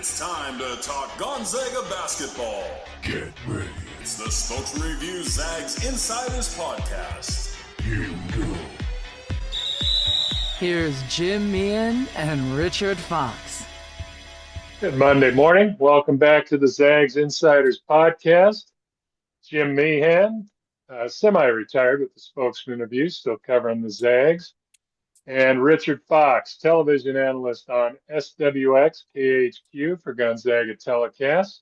It's time to talk Gonzaga basketball. Get ready. It's the Spokesman-Review Zags Insiders Podcast. Here we go. Here's Jim Meehan and Richard Fox. Good Monday morning. Welcome back to the Zags Insiders Podcast. Jim Meehan, semi-retired with the Spokesman-Review, still covering the Zags. And Richard Fox, television analyst on SWX KHQ for Gonzaga Telecast.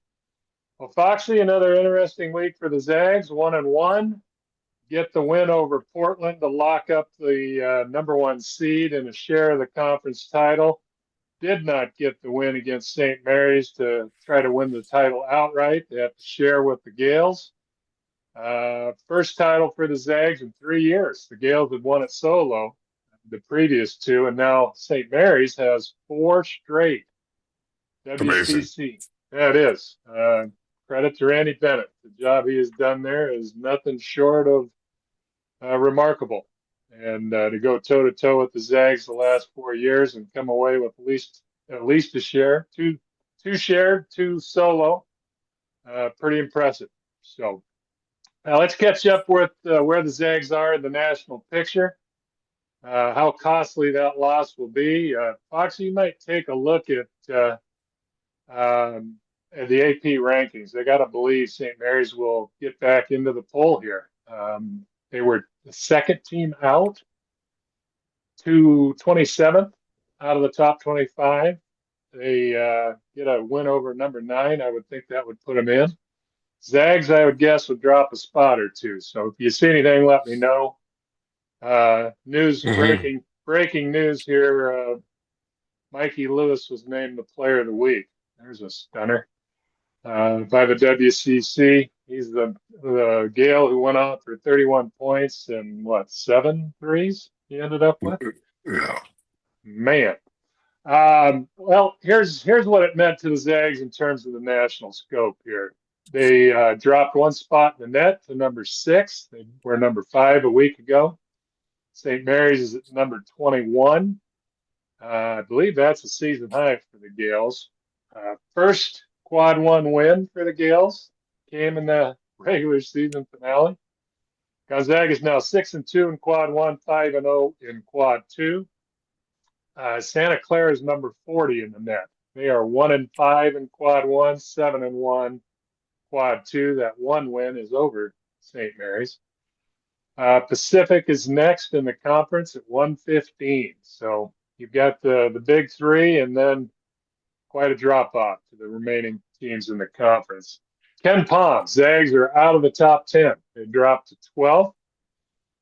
Well, Foxy, another interesting week for the Zags, 1-1. Get the win over Portland to lock up the number one seed and a share of the conference title. Did not get the win against St. Mary's to try to win the title outright. They have to share with the Gales. First title for the Zags in 3 years. The Gales had won it solo the previous two, and now St. Mary's has 4 straight WCC. Amazing. Yeah, it is. Credit to Randy Bennett. The job he has done there is nothing short of remarkable. And to go toe-to-toe with the Zags the last 4 years and come away with at least a share, two shared, 2 solo, pretty impressive. So now let's catch up with where the Zags are in the national picture. How costly that loss will be. Foxy, you might take a look at the AP rankings. They got to believe St. Mary's will get back into the poll here. They were the second team out to 27th out of the top 25. They get a win over number 9. I would think that would put them in. Zags, I would guess, would drop a spot or two. So if you see anything, let me know. Breaking news here. Mikey Lewis was named the player of the week. There's a stunner by the WCC. He's the Gale who went out for 31 points and 7 threes he ended up with? Yeah. Man. Well, here's what it meant to the Zags in terms of the national scope here. They dropped 1 spot in the net to number 6. They were number 5 a week ago. St. Mary's is at number 21. I believe that's a season high for the Gales. First quad 1 win for the Gales came in the regular season finale. Gonzaga is now 6-2 in quad 1, 5-0 in quad 2. Santa Clara is number 40 in the net. They are 1-5 in quad 1, 7-1 quad 2. That 1 win is over St. Mary's. Pacific is next in the conference at 115. So you've got the big 3 and then quite a drop off to the remaining teams in the conference. Ken Palm, Zags are out of the top 10. They dropped to 12th.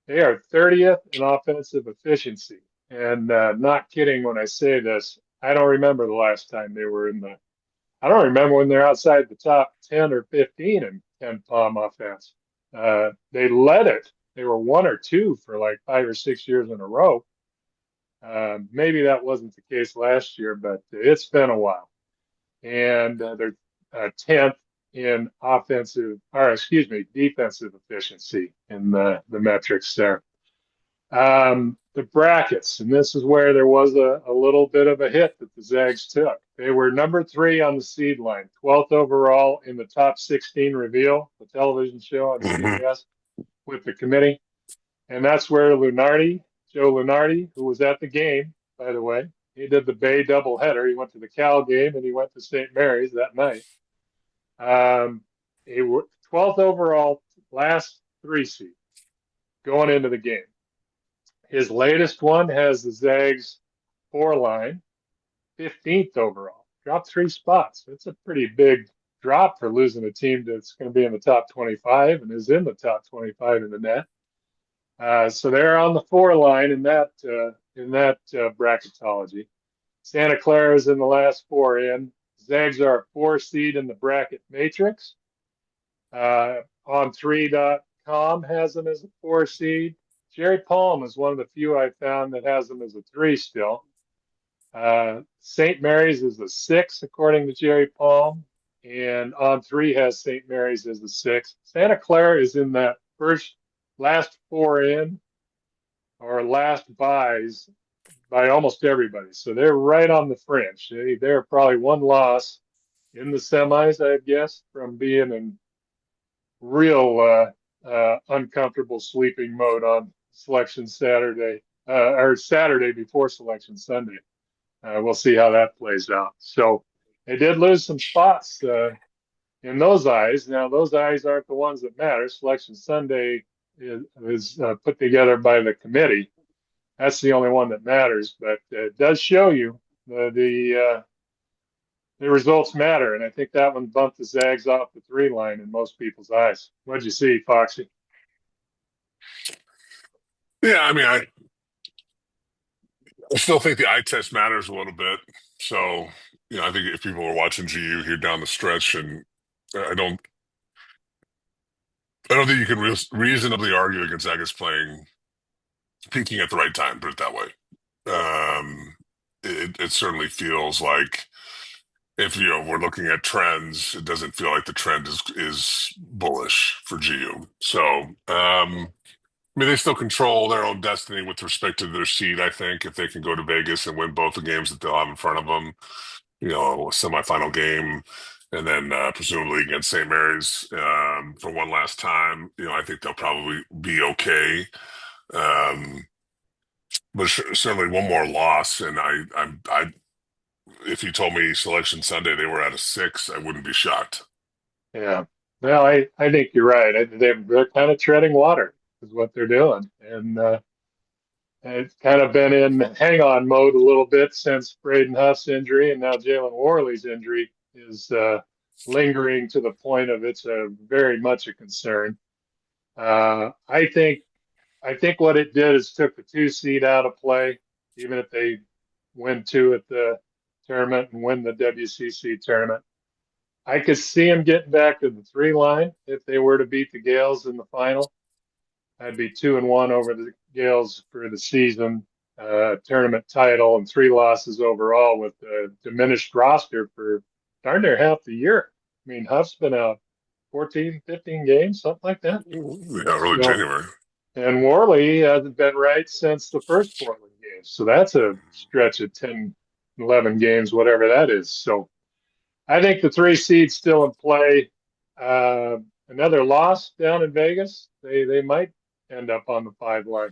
They are 30th in offensive efficiency. And not kidding when I say this, I don't remember the last time they were I don't remember when they're outside the top 10 or 15 in Ken Palm offense. They led it. They were 1 or 2 for like 5 or 6 years in a row. Maybe that wasn't the case last year, but it's been a while. And they're 10th in defensive efficiency in the metrics there. The brackets, and this is where there was a little bit of a hit that the Zags took. They were number 3 on the seed line, 12th overall in the top 16 reveal, the television show on CBS with the committee. And that's where Joe Lunardi, who was at the game, by the way, he did the Bay doubleheader. He went to the Cal game and he went to St. Mary's that night. He was 12th overall, last 3 seed going into the game. His latest one has the Zags 4 line, 15th overall, dropped 3 spots. It's a pretty big drop for losing a team that's going to be in the top 25 and is in the top 25 in the net. So they're on the 4 line in that bracketology. Santa Clara is in the last 4 in. Zags are a 4 seed in the bracket matrix. On3.com has them as a 4 seed. Jerry Palm is one of the few I found that has them as a 3 still. St. Mary's is a 6 according to Jerry Palm, and On3 has St. Mary's as a 6. Santa Clara is in that last 4 in or last buys by almost everybody. So they're right on the fringe. They're probably 1 loss in the semis, I'd guess, from being in real uncomfortable sleeping mode on Selection Saturday or Saturday before Selection Sunday. We'll see how that plays out. So they did lose some spots in those eyes. Now, those eyes aren't the ones that matter. Selection Sunday is put together by the committee. That's the only one that matters, but it does show you the results matter. And I think that one bumped the Zags off the 3 line in most people's eyes. What'd you see, Foxy? Yeah, I mean, I still think the eye test matters a little bit. So, I think if people are watching GU here down the stretch, and I don't, I don't think you can reasonably argue that Gonzaga's peaking at the right time. Put it that way. It certainly feels like if we're looking at trends, it doesn't feel like the trend is bullish for GU. So, I mean, they still control their own destiny with respect to their seed, I think, if they can go to Vegas and win both the games that they'll have in front of them, a semifinal game, and then presumably against St. Mary's for one last time. I think they'll probably be okay. Um, but certainly one more loss, and if you told me Selection Sunday they were at a 6, I wouldn't be shocked. Yeah. Well, I think you're right. They're kind of treading water is what they're doing. And it's kind of been in hang-on mode a little bit since Braden Huff's injury, and now Jalen Worley's injury is lingering to the point of it's very much a concern. I think what it did is took the 2 seed out of play, even if they win 2 at the tournament and win the WCC tournament. I could see them getting back to the 3 line if they were to beat the Gales in the final. I'd be 2-1 over the Gales for the season, tournament title, and 3 losses overall with a diminished roster for darn near half the year. I mean, Huff's been out 14, 15 games, something like that. Yeah, early January. And Worley hasn't been right since the first Portland game. So that's a stretch of 10, 11 games, whatever that is. So I think the 3 seed's still in play. Another loss down in Vegas, they might end up on the 5 line.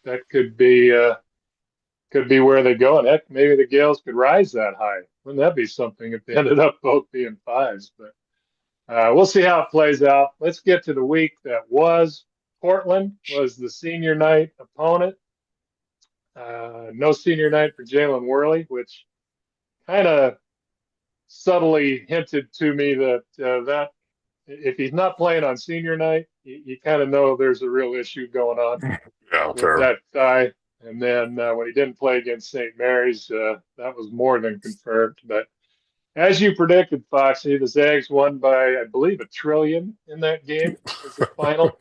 That could be where they go, and heck, maybe the Gales could rise that high. Wouldn't that be something if they ended up both being 5s? But we'll see how it plays out. Let's get to the week that was. Portland was the senior night opponent. No senior night for Jalen Worley, which kind of subtly hinted to me that if he's not playing on senior night, you kind of know there's a real issue going on with fair. that thigh. And then when he didn't play against St. Mary's, that was more than confirmed. But as you predicted, Foxy, the Zags won by, I believe, $1 trillion in that game as the final.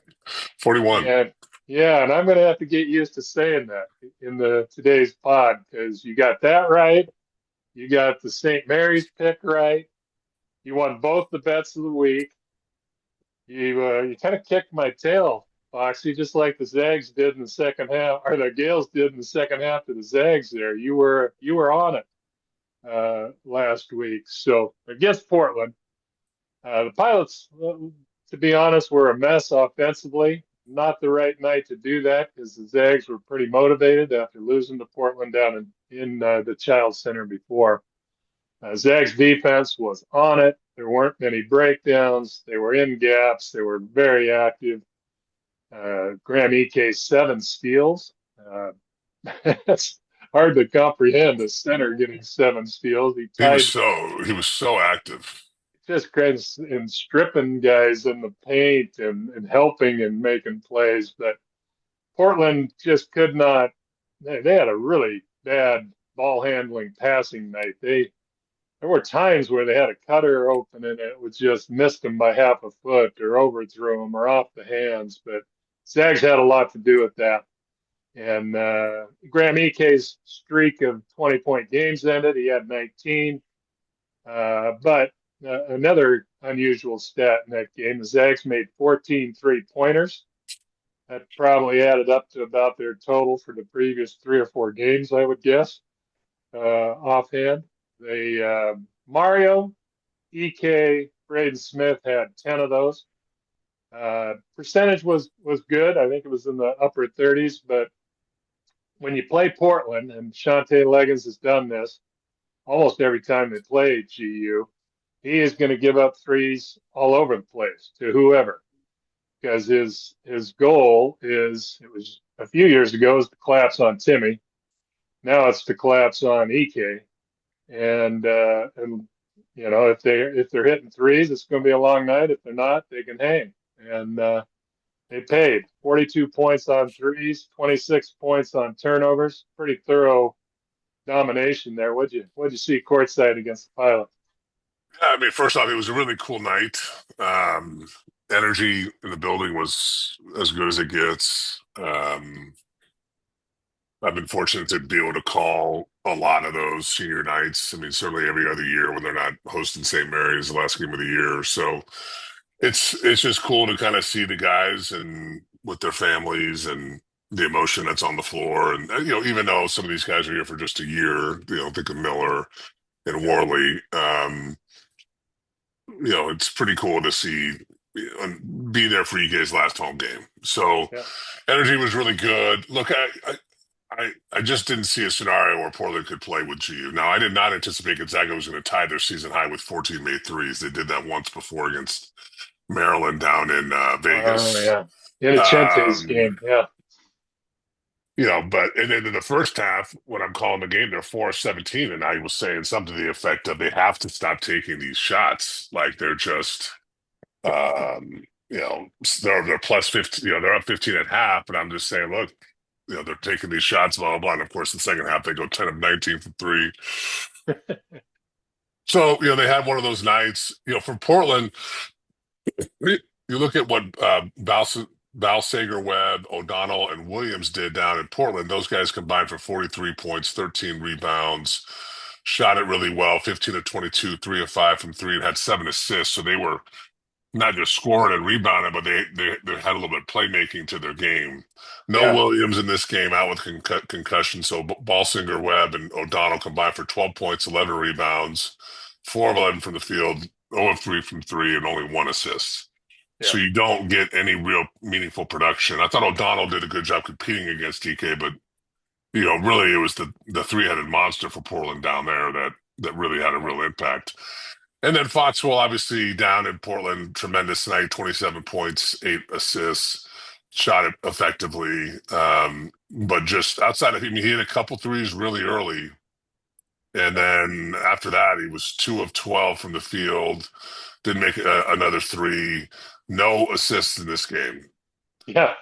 41. And yeah, and I'm going to have to get used to saying that in today's pod because you got that right. You got the St. Mary's pick right. You won both the bets of the week. You kind of kicked my tail, Foxy, just like the Zags did in the second half, or the Gales did in the second half of the Zags. There, you were on it last week. So against Portland, the Pilots, to be honest, were a mess offensively. Not the right night to do that because the Zags were pretty motivated after losing to Portland down in the Child Center before. Zags defense was on it. There weren't many breakdowns. They were in gaps. They were very active. Graham Ike 7 steals. That's hard to comprehend. A center getting 7 steals. He was so active. Just credits in stripping guys in the paint and helping and making plays. But Portland just could not. They had a really bad ball handling passing night. There were times where they had a cutter open and it was just missed them by half a foot or overthrew them or off the hands. But Zags had a lot to do with that. And Graham Ike's streak of 20-point games ended. He had 19. But another unusual stat in that game, the Zags made 14 three-pointers. That probably added up to about their total for the previous 3 or 4 games, I would guess, offhand. Mario EK, Braden Smith had 10 of those. Percentage was good. I think it was in the upper 30s. But when you play Portland, and Shante Leggins has done this almost every time they play GU, he is going to give up threes all over the place to whoever, because his goal is, it was a few years ago, is to collapse on Timmy. Now it's to collapse on EK, and you know, if they're hitting threes, it's going to be a long night. If they're not, they can hang. And they paid 42 points on threes, 26 points on turnovers. Pretty thorough domination there. What'd you see courtside against the Pilots? Yeah, I mean, first off, it was a really cool night. Energy in the building was as good as it gets. I've been fortunate to be able to call a lot of those senior nights. I mean, certainly every other year when they're not hosting St. Mary's, the last game of the year. So it's just cool to kind of see the guys and with their families and the emotion that's on the floor. And you know, even though some of these guys are here for just a year, you know, think of Miller and Worley. You know, it's pretty cool to see be there for EK's last home game. So Yeah. energy was really good. Look, I just didn't see a scenario where Portland could play with GU. Now, I did not anticipate Gonzaga was going to tie their season high with 14 made threes. They did that once before against Maryland down in Oh Vegas. yeah. Innocenti's Um, game. Yeah. you know, but and then in the first half, when I'm calling the game, they're 4-17, and I was saying something to the effect of they have to stop taking these shots. Like they're just you know, they're plus 15, you know, they're up 15 at half, but I'm just saying, look, you know, they're taking these shots, blah, blah, blah. And of course, the second half, they go 10 of 19 from three. So, you know, they had one of those nights, you know, for Portland, you look at what Balsager, Webb, O'Donnell, and Williams did down in Portland. Those guys combined for 43 points, 13 rebounds, shot it really well, 15 of 22, 3 of 5 from three, and had 7 assists. So they were not just scoring and rebounding, but they had a little bit of playmaking to their game. No Yeah. Williams in this game out with concussion, so Balsinger, Webb, and O'Donnell combined for 12 points, 11 rebounds, 4 of 11 from the field, 0 of 3 from three, and only 1 assist. Yeah. So you don't get any real meaningful production. I thought O'Donnell did a good job competing against DK, but you know, really it was the three-headed monster for Portland down there that really had a real impact. And then Foxwell, obviously down in Portland, tremendous night, 27 points, 8 assists, shot it effectively. But just outside of him, he hit a couple threes really early. And then after that, he was 2 of 12 from the field, didn't make another three, no assists in this game. Yeah.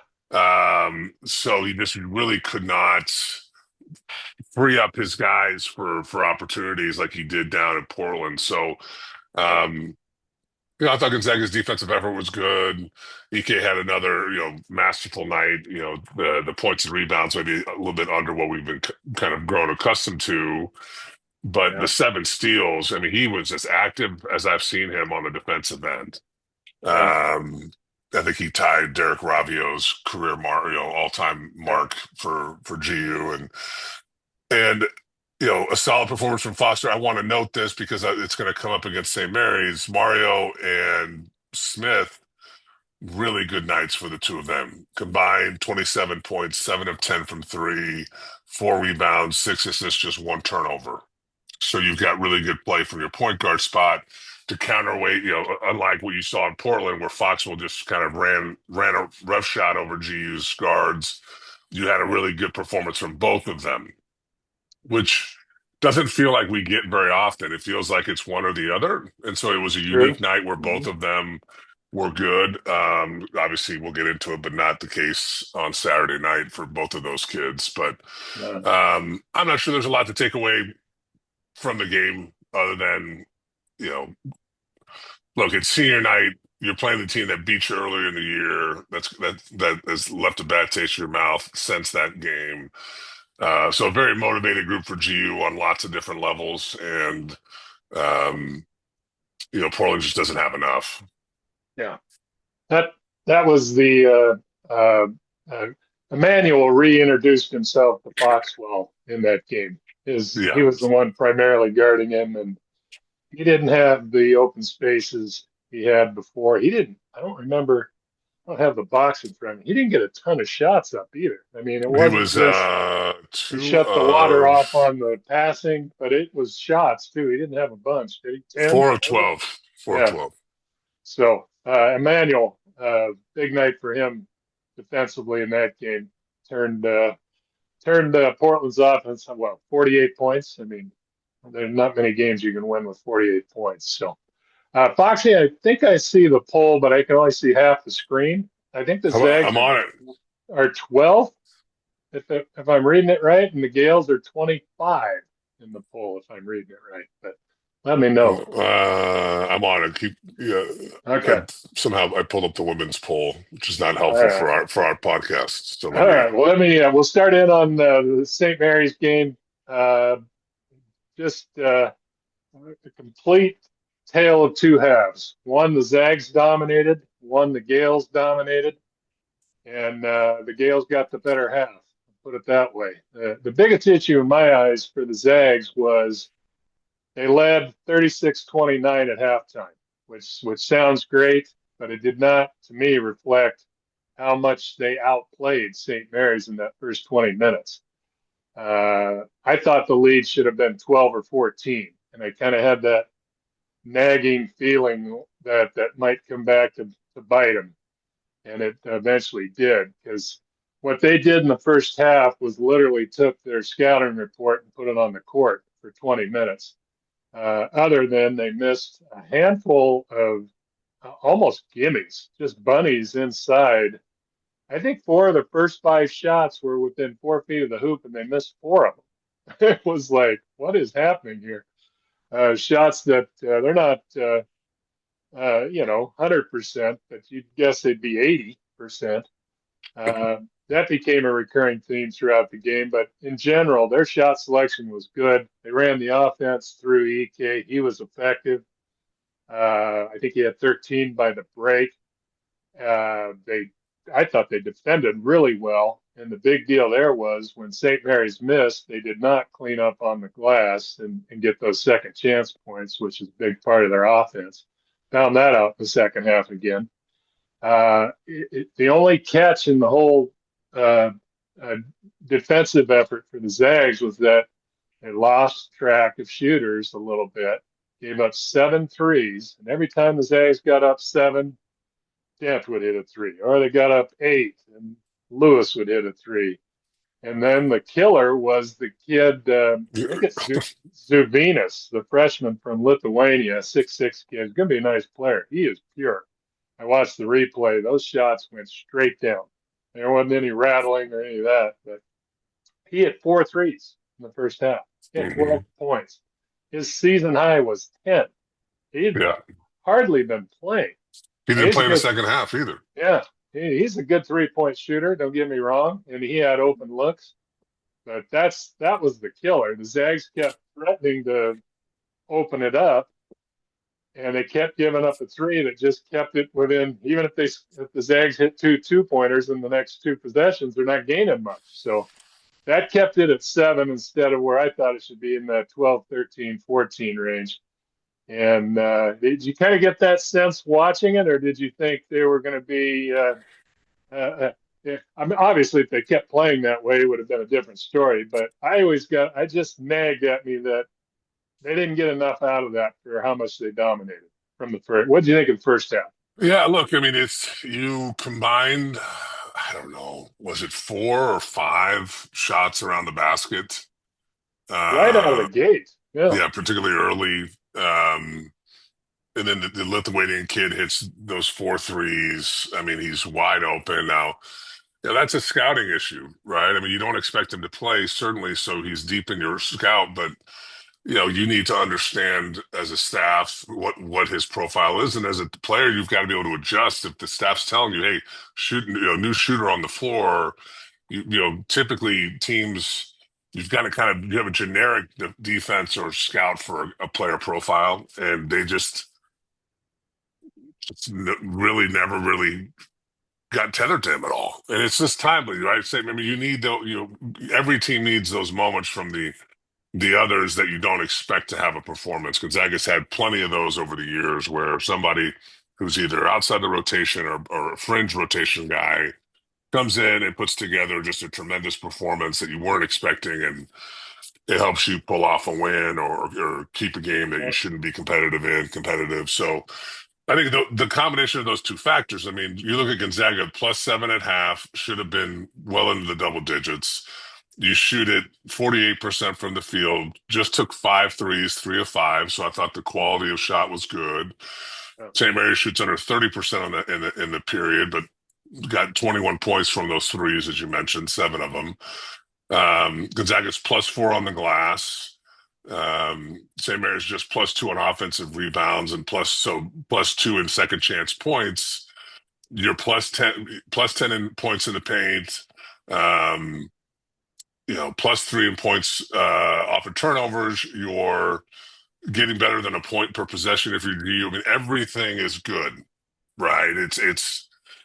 So he just really could not free up his guys for opportunities like he did down in Portland. So, you know, I thought Gonzaga's defensive effort was good. EK had another, you know, masterful night. You know, the points and rebounds maybe a little bit under what we've been kind of grown accustomed to. But Yeah. the 7 steals, I mean, he was as active as I've seen him on the defensive end. Yeah. I think he tied Derek Ravio's career mark, you know, all-time mark for GU, and you know, a solid performance from Foster. I want to note this because it's going to come up against St. Mary's. Mario and Smith, really good nights for the two of them. Combined 27 points, 7 of 10 from three, 4 rebounds, 6 assists, just 1 turnover. So you've got really good play from your point guard spot to counterweight, you know, unlike what you saw in Portland where Foxwell just kind of ran a rough shot over GU's guards. You had a really good performance from both of them, which doesn't feel like we get very often. It feels like it's one or the other. And so it was a True. unique night where both of them were good. Obviously, we'll get into it, but not the case on Saturday night for both of those kids. But Yeah. I'm not sure there's a lot to take away from the game other than, you know, look, it's senior night. You're playing the team that beat you earlier in the year. That has left a bad taste in your mouth since that game. So a very motivated group for GU on lots of different levels, and um, you know, Portland just doesn't have enough. Yeah. That was the Emmanuel reintroduced himself to Foxwell in that game. He Yeah, was the one primarily guarding him, and he didn't have the open spaces he had before. He didn't. I don't remember. I don't have the box in front of me. He didn't get a ton of shots up either. I mean, it He wasn't was just he two shut the water off of on the passing, but it was shots too. He didn't have a bunch. Did he? 10? four of Was it? 12. Four of Yeah. 12. So Emmanuel, big night for him defensively in that game. Turned Portland's offense, well, 48 points. I mean, there's not many games you can win with 48 points. So, Foxy, I think I see the poll, but I can only see half the screen. I think the Zags I'm on it. are 12th, if I'm reading it right, and the Gales are 25 in the poll, if I'm reading it right. But let me know. I'm on it. Yeah, Okay. somehow I pulled up the women's poll, which is not All helpful right. for our podcast. So All right. Well, we'll start in on the St. Mary's game. Uh, just a complete tale of two halves. One, the Zags dominated. One, the Gales dominated. And the Gales got the better half. Put it that way. The biggest issue in my eyes for the Zags was they led 36-29 at halftime, which sounds great, but it did not, to me, reflect how much they outplayed St. Mary's in that first 20 minutes. I thought the lead should have been 12 or 14, and I kind of had that nagging feeling that might come back to bite them, and it eventually did, because what they did in the first half was literally took their scouting report and put it on the court for 20 minutes. Other than they missed a handful of almost gimmies, just bunnies inside. I think four of the first five shots were within 4 feet of the hoop, and they missed four of them. It was like, what is happening here? Shots that they're not, 100%, but you'd guess they'd be 80%. That became a recurring theme throughout the game, but in general, their shot selection was good. They ran the offense through EK. He was effective. I think he had 13 by the break. I thought they defended really well. And the big deal there was when St. Mary's missed, they did not clean up on the glass and get those second chance points, which is a big part of their offense. Found that out in the second half again. The only catch in the whole uh, uh, defensive effort for the Zags was that they lost track of shooters a little bit, gave up 7 threes, and every time the Zags got up 7, Dent would hit a 3, or they got up 8, and Lewis would hit a 3. And then the killer was the kid, I think it's Zuvinas, the freshman from Lithuania, 6'6" kid. He's going to be a nice player. He is pure. I watched the replay. Those shots went straight down. There wasn't any rattling or any of that, but he hit 4 threes in the first half. He had 12 points. His season high was 10. He'd Yeah. hardly been playing. He didn't play in the second half either. Yeah, he's a good 3-point shooter. Don't get me wrong, and he had open looks. But that was the killer. The Zags kept threatening to open it up, and they kept giving up a 3 that just kept it within. Even if the Zags hit 2 2-pointers in the next 2 possessions, they're not gaining much. So that kept it at 7 instead of where I thought it should be in that 12, 13, 14 range. And did you kind of get that sense watching it, or did you think they were going to be? I mean, obviously, if they kept playing that way, it would have been a different story. But I just nagged at me that they didn't get enough out of that for how much they dominated from the first. What did you think of the first half? Yeah, look, I mean, you combined, I don't know, was it 4 or 5 shots around the basket? Right out of the gate, yeah. Yeah, particularly early. And then the Lithuanian kid hits those 4 threes. I mean, he's wide open now. Yeah, that's a scouting issue, right? I mean, you don't expect him to play, certainly, so he's deep in your scout, but you need to understand as a staff what his profile is, and as a player, you've got to be able to adjust. If the staff's telling you, "Hey, shoot, new shooter on the floor," typically teams, you've got to you have a generic defense or scout for a player profile, and they just really never really got tethered to him at all. And it's just timely, right? I mean, you need every team needs those moments from the the others that you don't expect to have a performance. Gonzaga's had plenty of those over the years where somebody who's either outside the rotation or a fringe rotation guy comes in and puts together just a tremendous performance that you weren't expecting, and it helps you pull off a win or keep a game that you shouldn't be competitive. So I think the combination of those two factors, I mean, you look at Gonzaga +7 at half, should have been well into the double digits. You shoot it 48% from the field, just took 5 threes, 3 of 5. So I thought the quality of shot was good. St. Mary's shoots under 30% in the period, but got 21 points from those threes, as you mentioned, 7 of them. Gonzaga's +4 on the glass. St. Mary's just +2 on offensive rebounds and +2 in second chance points. You're +10 in points in the paint. +3 in points off of turnovers. You're getting better than a point per possession if you're GU. I mean, everything is good, right?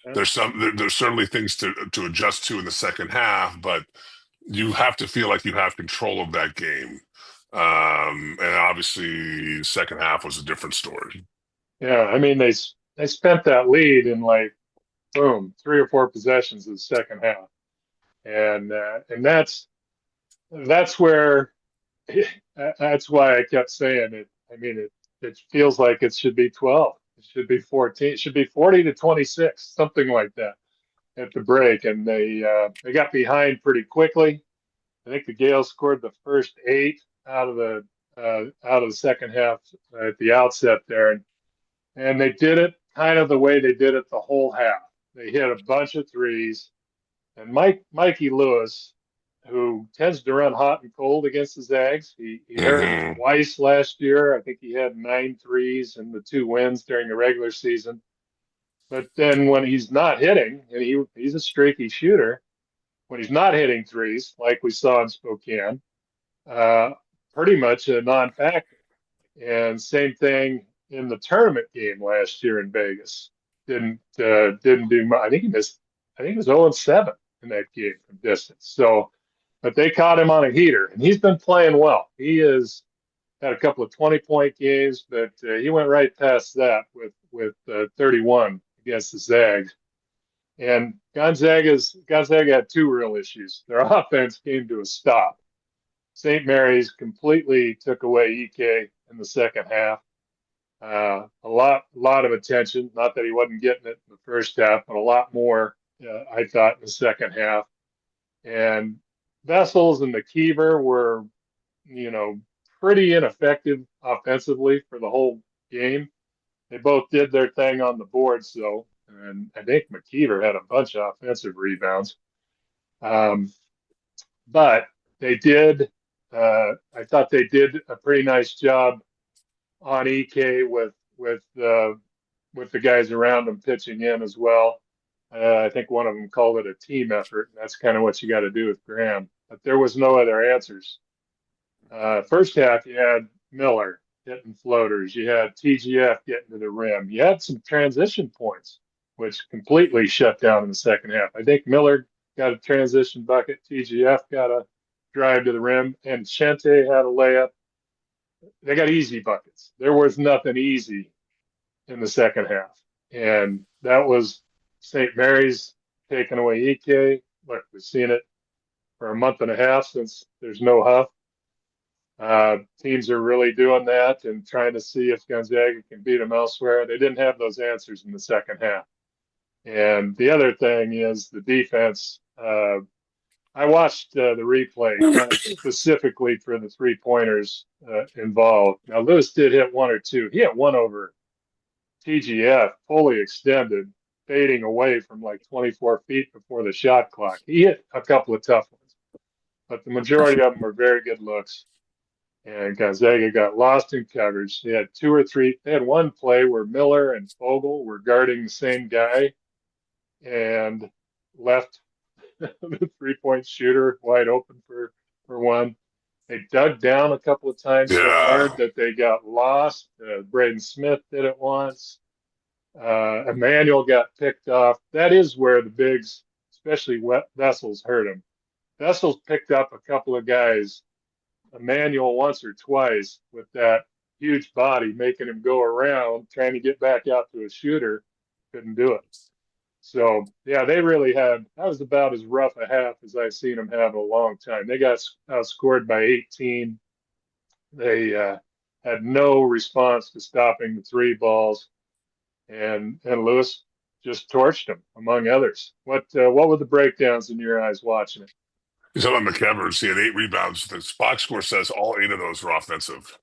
There's certainly things to adjust to in the second half, but you have to feel like you have control of that game. And obviously, second half was a different story. Yeah, I mean they spent that lead in like boom 3 or 4 possessions in the second half, and that's where that's why I kept saying it. I mean it feels like it should be 12, it should be 14, it should be 40-26, something like that at the break, and they got behind pretty quickly. I think the Gales scored the first 8 out of the second half at the outset there, and they did it kind of the way they did it the whole half. They hit a bunch of threes, and Mikey Lewis, who tends to run hot and cold against the Zags, he hurt him Mm-hmm. twice last year. I think he had 9 threes in the 2 wins during the regular season. But then when he's not hitting, and he's a streaky shooter, when he's not hitting threes, like we saw in Spokane, uh, pretty much a non-factor. And same thing in the tournament game last year in Vegas. Didn't do much. I think he missed. I think it was 0-7 in that game from distance. So, but they caught him on a heater, and he's been playing well. He has had a couple of 20-point games, but he went right past that with 31 against the Zags. And Gonzaga had 2 real issues. Their offense came to a stop. St. Mary's completely took away EK in the second half. A lot of attention. Not that he wasn't getting it in the first half, but a lot more, I thought, in the second half. And Vessels and McKeever were, pretty ineffective offensively for the whole game. They both did their thing on the boards, though, and I think McKeever had a bunch of offensive rebounds. But they did. I thought they did a pretty nice job on EK with the guys around him pitching in as well. I think one of them called it a team effort, and that's kind of what you got to do with Graham. But there was no other answers. First half, you had Miller hitting floaters. You had TGF getting to the rim. You had some transition points, which completely shut down in the second half. I think Miller got a transition bucket. TGF got a drive to the rim, and Shente had a layup. They got easy buckets. There was nothing easy in the second half. And that was St. Mary's taking away EK. Look, we've seen it for a month and a half since there's no Huff. Teams are really doing that and trying to see if Gonzaga can beat them elsewhere. They didn't have those answers in the second half. And the other thing is the defense. I watched the replay specifically for the 3-pointers involved. Now, Lewis did hit 1 or 2. He hit one over TGF, fully extended, fading away from like 24 feet before the shot clock. He hit a couple of tough ones, but the majority of them were very good looks. And Gonzaga got lost in coverage. They had 2 or 3. They had one play where Miller and Fogel were guarding the same guy and left the 3-point shooter wide open for one. They dug down a couple of times so hard that they got lost. Braden Smith did it once. Emmanuel got picked off. That is where the bigs, especially Vessels, hurt him. Vessels picked up a couple of guys a manual once or twice with that huge body, making him go around trying to get back out to a shooter. Couldn't do it. So yeah, they really had, that was about as rough a half as I've seen them have in a long time. They got outscored by 18. They had no response to stopping the three balls, and Lewis just torched them, among others. What were the breakdowns in your eyes watching it? You saw McEvers, he had 8 rebounds. The box score says all 8 of those were offensive.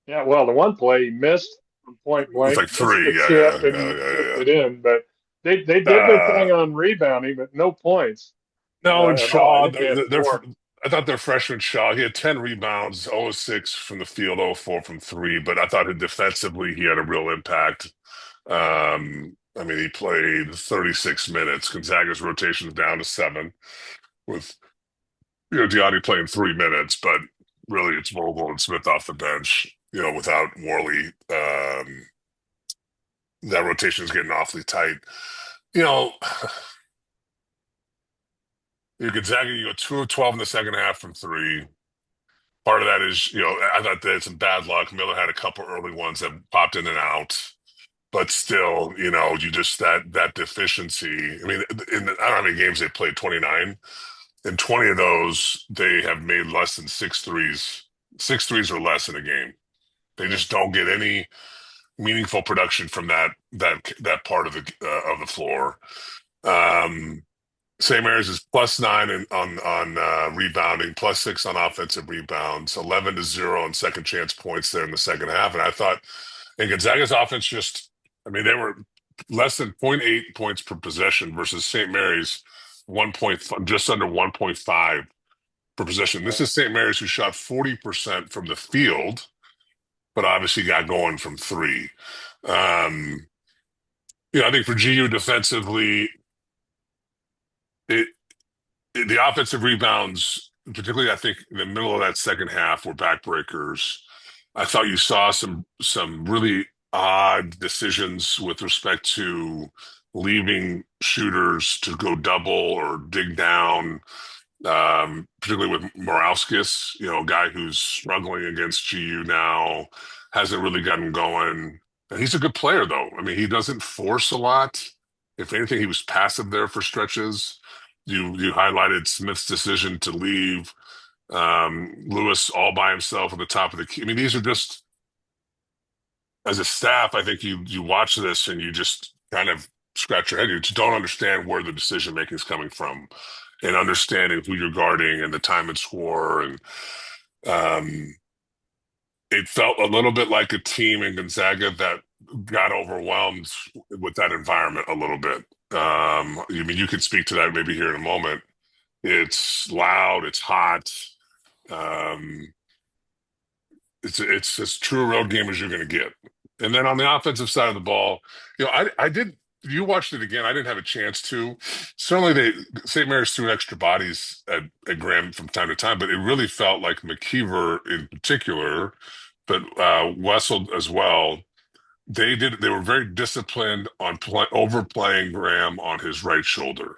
Yeah, well, the one play he missed from point It's blank, like missed the 3. Yeah, tip yeah, and tipped yeah, it in, but they yeah, did their thing on rebounding, but no points no, and at all. I Shaw, think they had four. I thought their freshman Shaw, he had 10 rebounds, 0 6 from the field, 0 4 from 3, but I thought defensively he had a real impact. I mean, he played 36 minutes. Gonzaga's rotation is down to 7, with Diani playing 3 minutes, but really it's Vogel and Smith off the bench. Without Worley, that rotation is getting awfully tight. You know, Gonzaga, you go 2 of 12 in the second half from 3. Part of that is, I thought they had some bad luck. Miller had a couple early ones that popped in and out, but still, you just that deficiency. I mean, I don't know how many games they played, 29. In 20 of those, they have made less than 6 threes, 6 threes or less in a game. They just don't get any meaningful production from that part of the floor. St. Mary's is +9 on rebounding, +6 on offensive rebounds, 11-0 on second chance points there in the second half. And I thought, and Gonzaga's offense I mean, they were less than 0.8 points per possession versus St. Mary's just under 1.5 per possession. This is St. Mary's, who shot 40% from the field, but obviously got going from 3. I think for GU defensively, the offensive rebounds, particularly I think in the middle of that second half, were backbreakers. I thought you saw some really odd decisions with respect to leaving shooters to go double or dig down, particularly with Morauskas, a guy who's struggling against GU now, hasn't really gotten going. And he's a good player, though. I mean, he doesn't force a lot. If anything, he was passive there for stretches. You highlighted Smith's decision to leave, Lewis all by himself at the top of the key. I mean, these are just, as a staff, I think you watch this and you just kind of scratch your head. You just don't understand where the decision making is coming from, and understanding who you're guarding and the time and score. And it felt a little bit like a team in Gonzaga that got overwhelmed with that environment a little bit. I mean, you could speak to that maybe here in a moment. It's loud, it's hot. It's as true a road game as you're going to get. And then on the offensive side of the ball, I did. You watched it again. I didn't have a chance to. Certainly, St. Mary's threw extra bodies at Graham from time to time, but it really felt like McKeever in particular, but Wessel as well. They were very disciplined on overplaying Graham on his right shoulder,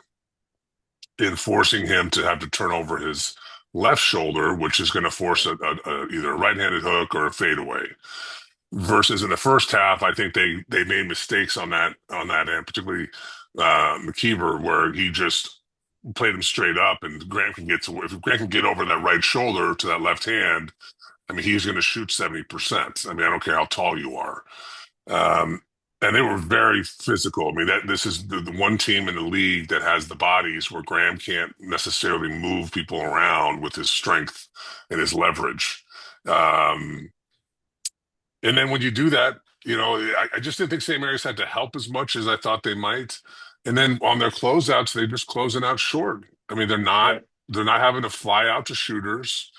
in forcing him to have to turn over his left shoulder, which is going to force either a right-handed hook or a fadeaway. Versus in the first half, I think they made mistakes on that end, particularly McKeever, where he just played him straight up, and Graham if Graham can get over that right shoulder to that left hand, I mean, he's going to shoot 70%. I mean, I don't care how tall you are. And they were very physical. I mean, this is the one team in the league that has the bodies where Graham can't necessarily move people around with his strength and his leverage. And then when you do that, I just didn't think St. Mary's had to help as much as I thought they might. And then on their closeouts, they're just closing out short. I mean, they're not having to fly out to shooters.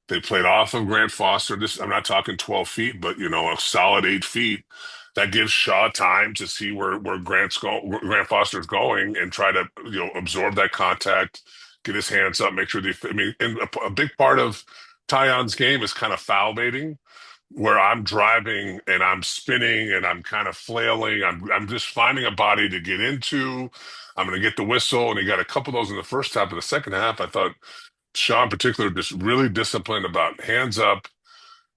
They played off of Grant Foster. I'm not talking 12 feet, but a solid 8 feet. That gives Shaw time to see where Grant Foster's going, and try to absorb that contact, get his hands up, make sure and a big part of Tyon's game is kind of foul baiting, where I'm driving and I'm spinning and I'm kind of flailing. I'm just finding a body to get into. I'm going to get the whistle, and he got a couple of those in the first half. In the second half, I thought Shaw in particular, just really disciplined about hands up.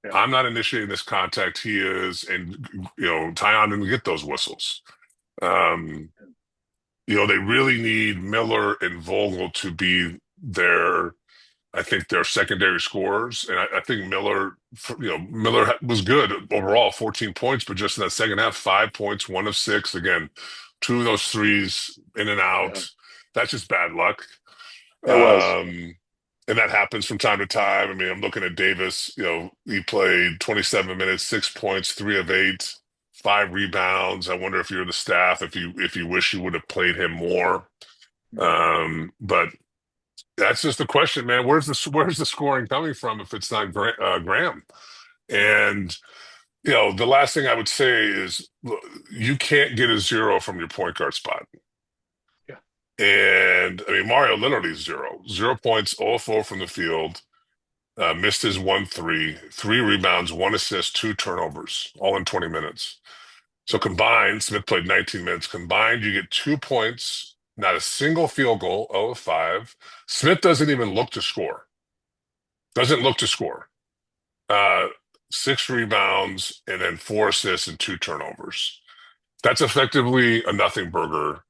Yeah. I'm not initiating this contact. He is, and Tyon didn't get those whistles. Um, they really need Miller and Vogel to be their, I think, their secondary scorers. And I think Miller was good overall, 14 points, but just in that second half, 5 points, 1 of 6. Again, 2 of those threes in and Yeah. out. That's just bad luck. It was. And that happens from time to time. I mean, I'm looking at Davis. He played 27 minutes, 6 points, 3 of 8, 5 rebounds. I wonder if you're the staff, if you wish you would have played him more. But that's just the question, man. Where's the scoring coming from if it's not Graham? And the last thing I would say is, look, you can't get a 0 from your point guard spot. Yeah. And I mean, Mario literally 0 points, 0 of 4 from the field. Missed his 1 3, 3 rebounds, 1 assist, 2 turnovers, all in 20 minutes. So combined, Smith played 19 minutes. Combined, you get 2 points, not a single field goal, 0 of 5. Smith doesn't even look to score. Doesn't look to score. 6 rebounds and then 4 assists and 2 turnovers. That's effectively a nothing burger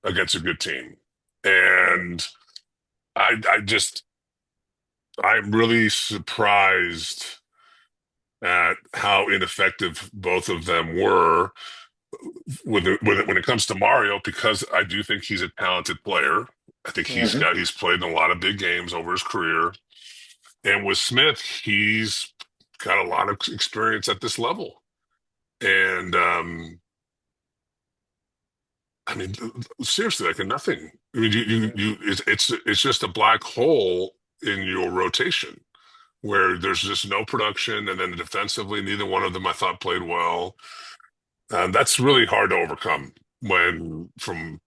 against a good team. And I'm really surprised at how ineffective both of them were when it comes to Mario, because I do think he's a talented player. I think he's played in a lot of big games over his career. And with Smith, he's got a lot of experience at this level. And I mean, seriously, like nothing. I mean, it's just a black hole in your rotation where there's just no production, and then defensively, neither one of them I thought played well. That's really hard to overcome when from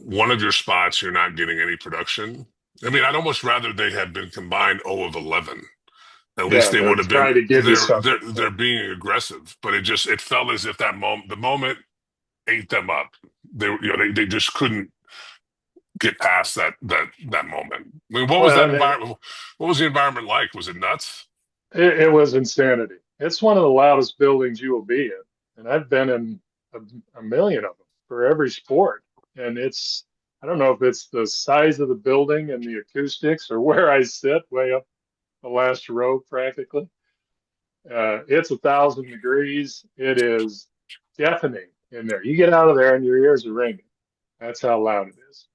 one of your spots you're not getting any production. I mean, I'd almost rather they had been combined 0 of 11. At least they would have been. Try to give you something. They're being aggressive, but it felt as if the moment ate them up. They just couldn't get past that moment. I mean, what was that environment? What was the environment like? Was it nuts? It was insanity. It's one of the loudest buildings you will be in, and I've been in a million of them for every sport. And I don't know if it's the size of the building and the acoustics or where I sit, way up the last row practically. It's 1,000 degrees. It is deafening in there. You get out of there and your ears are ringing. That's how loud it is.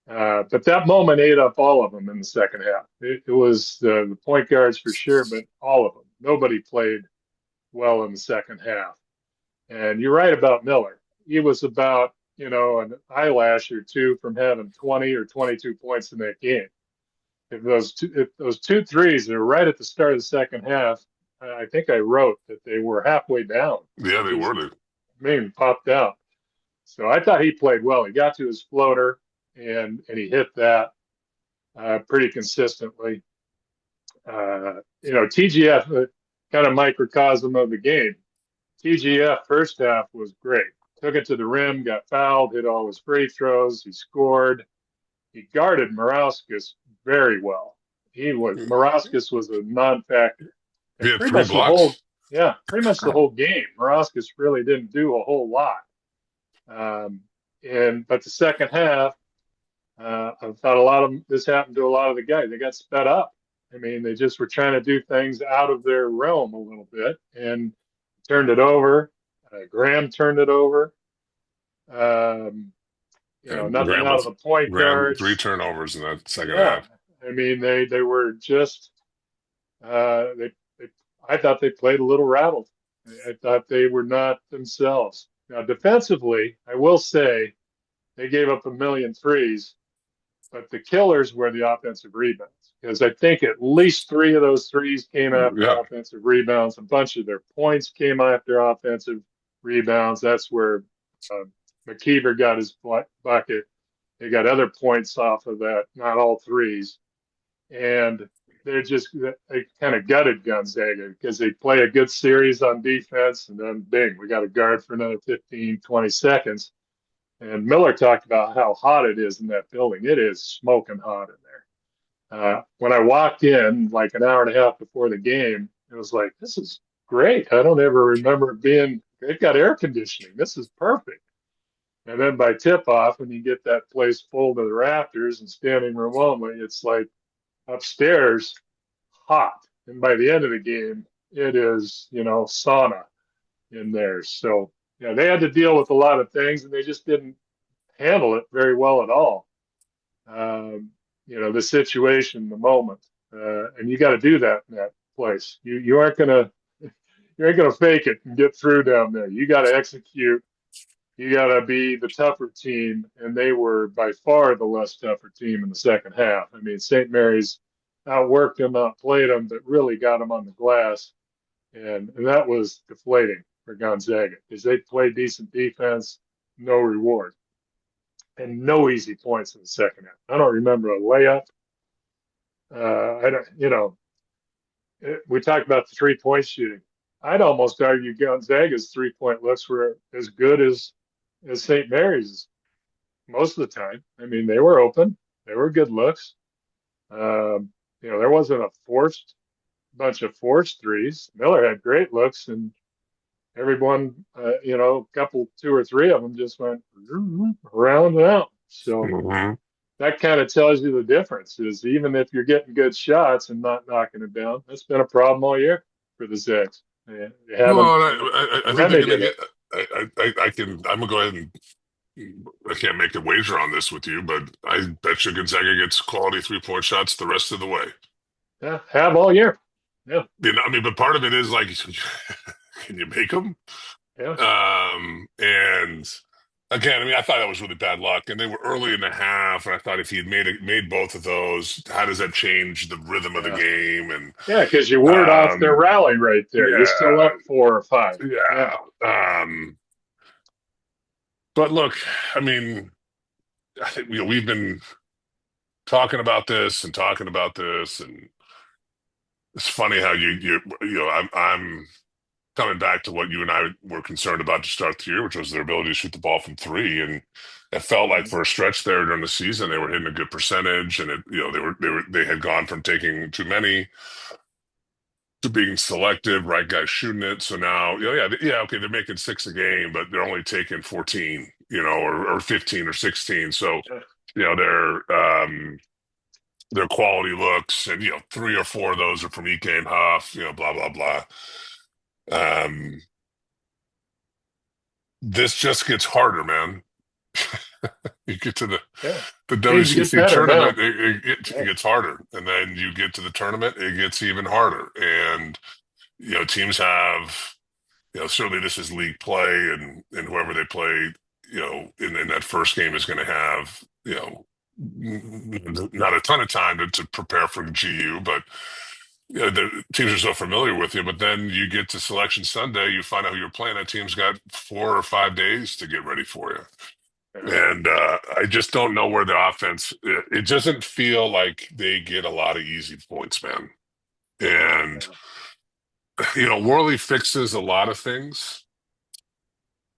But that moment ate up all of them in the second half. It was the point guards for sure, but all of them. Nobody played well in the second half. And you're right about Miller. He was about, an eyelash or two from having 20 or 22 points in that game. If those 2 threes are right at the start of the second half, I think I wrote that they were halfway down. Yeah, they were. Popped out. So I thought he played well. He got to his floater and he hit that pretty consistently. TGF, kind of microcosm of the game. TGF first half was great. Took it to the rim, got fouled, hit all his free throws. He scored. He guarded Morauskas very well. Morauskas was a non-factor. He had 3 blocks. Pretty much the whole game. Morauskas really didn't do a whole lot. But the second half, I thought this happened to a lot of the guys. They got sped up. I mean, they just were trying to do things out of their realm a little bit and turned it over. Graham turned it over. Nothing Graham out of the point guards. 3 turnovers in that second half. I mean, they were just. I thought they played a little rattled. I thought they were not themselves. Now, defensively, I will say they gave up 1 million threes, but the killers were the offensive rebounds, because I think at least 3 of those threes came after offensive rebounds. A bunch of their points came after offensive rebounds. That's where McKeever got his bucket. They got other points off of that, not all threes. And they kind of gutted Gonzaga because they play a good series on defense, and then bing, we got a guard for another 15, 20 seconds. And Miller talked about how hot it is in that building. It is smoking hot in there. When I walked in like an hour and a half before the game, it was like, this is great. I don't ever remember it being, they've got air conditioning. This is perfect. And then by tip off, when you get that place full to the rafters and standing room only, it's like upstairs hot. And by the end of the game, it is, sauna in there. So, yeah, they had to deal with a lot of things and they just didn't handle it very well at all. Um, the situation, the moment, and you got to do that in that place. You aren't gonna fake it and get through down there. You got to execute. You got to be the tougher team, and they were by far the less tougher team in the second half. I mean, St. Mary's outworked them, outplayed them, but really got them on the glass, and that was deflating for Gonzaga because they played decent defense, no reward and no easy points in the second half. I don't remember a layup. I don't, we talked about the 3-point shooting. I'd almost argue Gonzaga's 3-point looks were as good as St. Mary's most of the time. I mean, they were open. They were good looks. There wasn't a bunch of forced threes. Miller had great looks, and everyone, a couple, 2 or 3 of them just went around and out. So that kind of tells you the difference is even if you're getting good shots and not knocking it down, that's been a problem all year for the Zags. They haven't I think they're going to get. I can. I'm gonna go ahead and. I can't make a wager on this with you, but I bet you Gonzaga gets quality 3-point shots the rest of the way. Yeah, have all year. Yeah. But part of it is like, can you make them? Yeah. And again, I thought that was really bad luck, and they were early in the half, and I thought if he had made both of those, how does that change the rhythm of the game? And yeah, because you ward off their rally right there. Yeah, you're still up 4 or 5. Yeah. But look, I think we've been talking about this, and it's funny how I'm coming back to what you and I were concerned about to start the year, which was their ability to shoot the ball from 3. And it felt like for a stretch there during the season, they were hitting a good percentage, and they had gone from taking too many to being selective, right guys shooting it. So now, okay, they're making 6 a game, but they're only taking 14, or 15 or 16. So, their quality looks, and 3 or 4 of those are from Ike and Huff, blah blah blah. This just gets harder, man. You get to the WCC tournament, it gets harder, and then you get to the tournament, it gets even harder. And teams have, certainly this is league play, and whoever they play, in that first game is going to have, not a ton of time to prepare for GU, but the teams are so familiar with you. But then you get to Selection Sunday, you find out who you're playing. That team's got 4 or 5 days to get ready for you. And I just don't know where the offense. It doesn't feel like they get a lot of easy points, man. And Worley fixes a lot of things.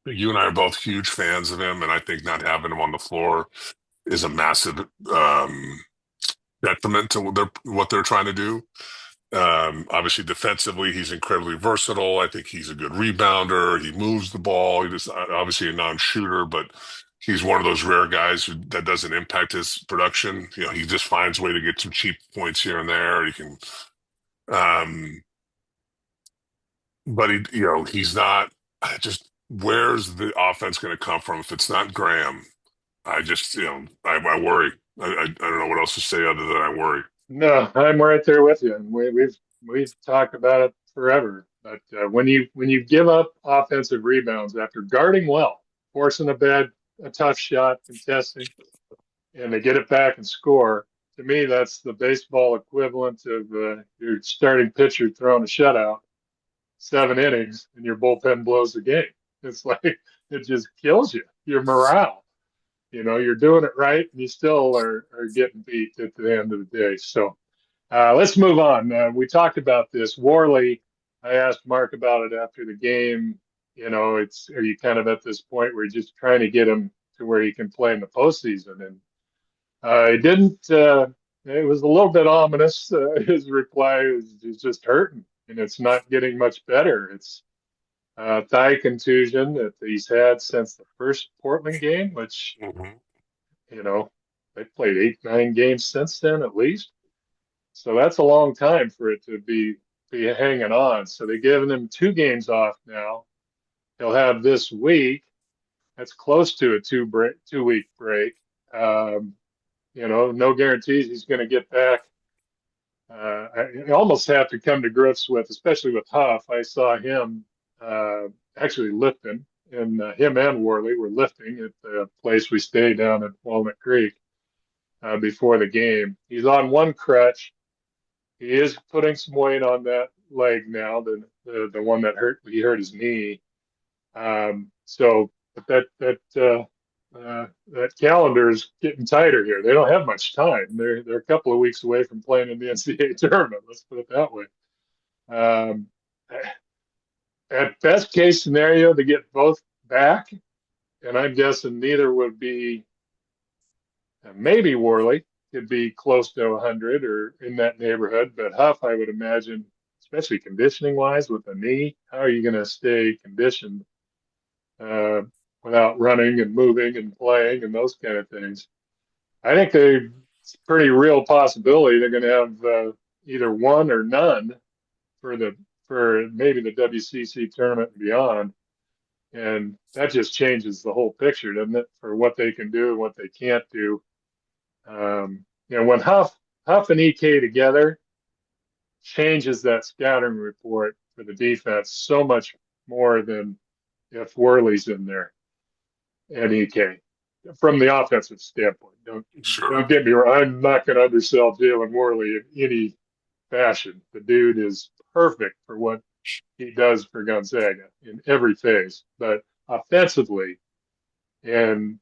You and I are both huge fans of him, and I think not having him on the floor is a massive detriment to what they're trying to do. Obviously, defensively, he's incredibly versatile. I think he's a good rebounder. He moves the ball. He just obviously a non-shooter, but he's one of those rare guys that doesn't impact his production. He just finds a way to get some cheap points here and there. He can, but he's not. Just where's the offense going to come from if it's not Graham? I just, I worry. I don't know what else to say other than I worry. No, I'm right there with you. And we've talked about it forever. But when you give up offensive rebounds after guarding well, forcing a tough shot, contesting, and they get it back and score, to me that's the baseball equivalent of your starting pitcher throwing a shutout, 7 innings, and your bullpen blows the game. It's like it just kills you. Your morale. You're doing it right, and you still are getting beat at the end of the day. So let's move on. We talked about this. Worley, I asked Mark about it after the game. Are you kind of at this point where you're just trying to get him to where he can play in the postseason? And he it was a little bit ominous. His reply is he's just hurting, and it's not getting much better. It's thigh contusion that he's had since the first Portland game, which, Mhm. you know, they played 8, 9 games since then at least. So that's a long time for it to be hanging on. So they're giving him 2 games off now. He'll have this week. That's close to a 2 week break. Um, no guarantees he's going to get back. I almost have to come to grips with, especially with Huff. I saw him actually lifting, and him and Worley were lifting at the place we stayed down at Walnut Creek before the game. He's on one crutch. He is putting some weight on that leg now, the one that he hurt his knee. But that calendar is getting tighter here. They don't have much time. They're a couple of weeks away from playing in the NCAA tournament. Let's put it that way. Um, at best case scenario, to get both back, and I'm guessing neither would be. Maybe Worley could be close to 100 or in that neighborhood, but Huff, I would imagine, especially conditioning wise with the knee, how are you going to stay conditioned uh, without running and moving and playing and those kind of things? I think it's a pretty real possibility they're going to have either one or none for maybe the WCC tournament and beyond. And that just changes the whole picture, doesn't it, for what they can do and what they can't do. When Huff and EK together changes that scouting report for the defense so much more than if Worley's in there and EK from the offensive standpoint. Don't Sure. get me wrong. I'm not going to undersell Jalen Worley in any fashion. The dude is perfect for what he does for Gonzaga in every phase, but offensively and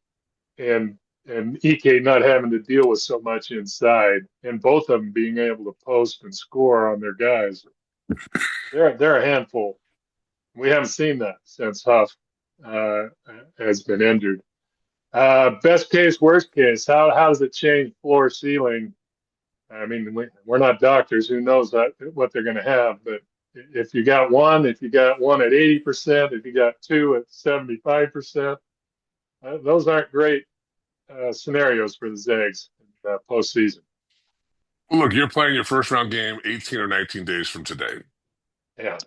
and EK not having to deal with so much inside, and both of them being able to post and score on their guys. They're a handful. We haven't seen that since Huff uh, has been injured. Best case, worst case. How does it change floor ceiling? I mean, we're not doctors. Who knows what they're going to have? But if you got one at 80%, if you got two at 75%, those aren't great scenarios for the Zags in postseason. Well, look, you're playing your first round game 18 or 19 days from today. Yeah.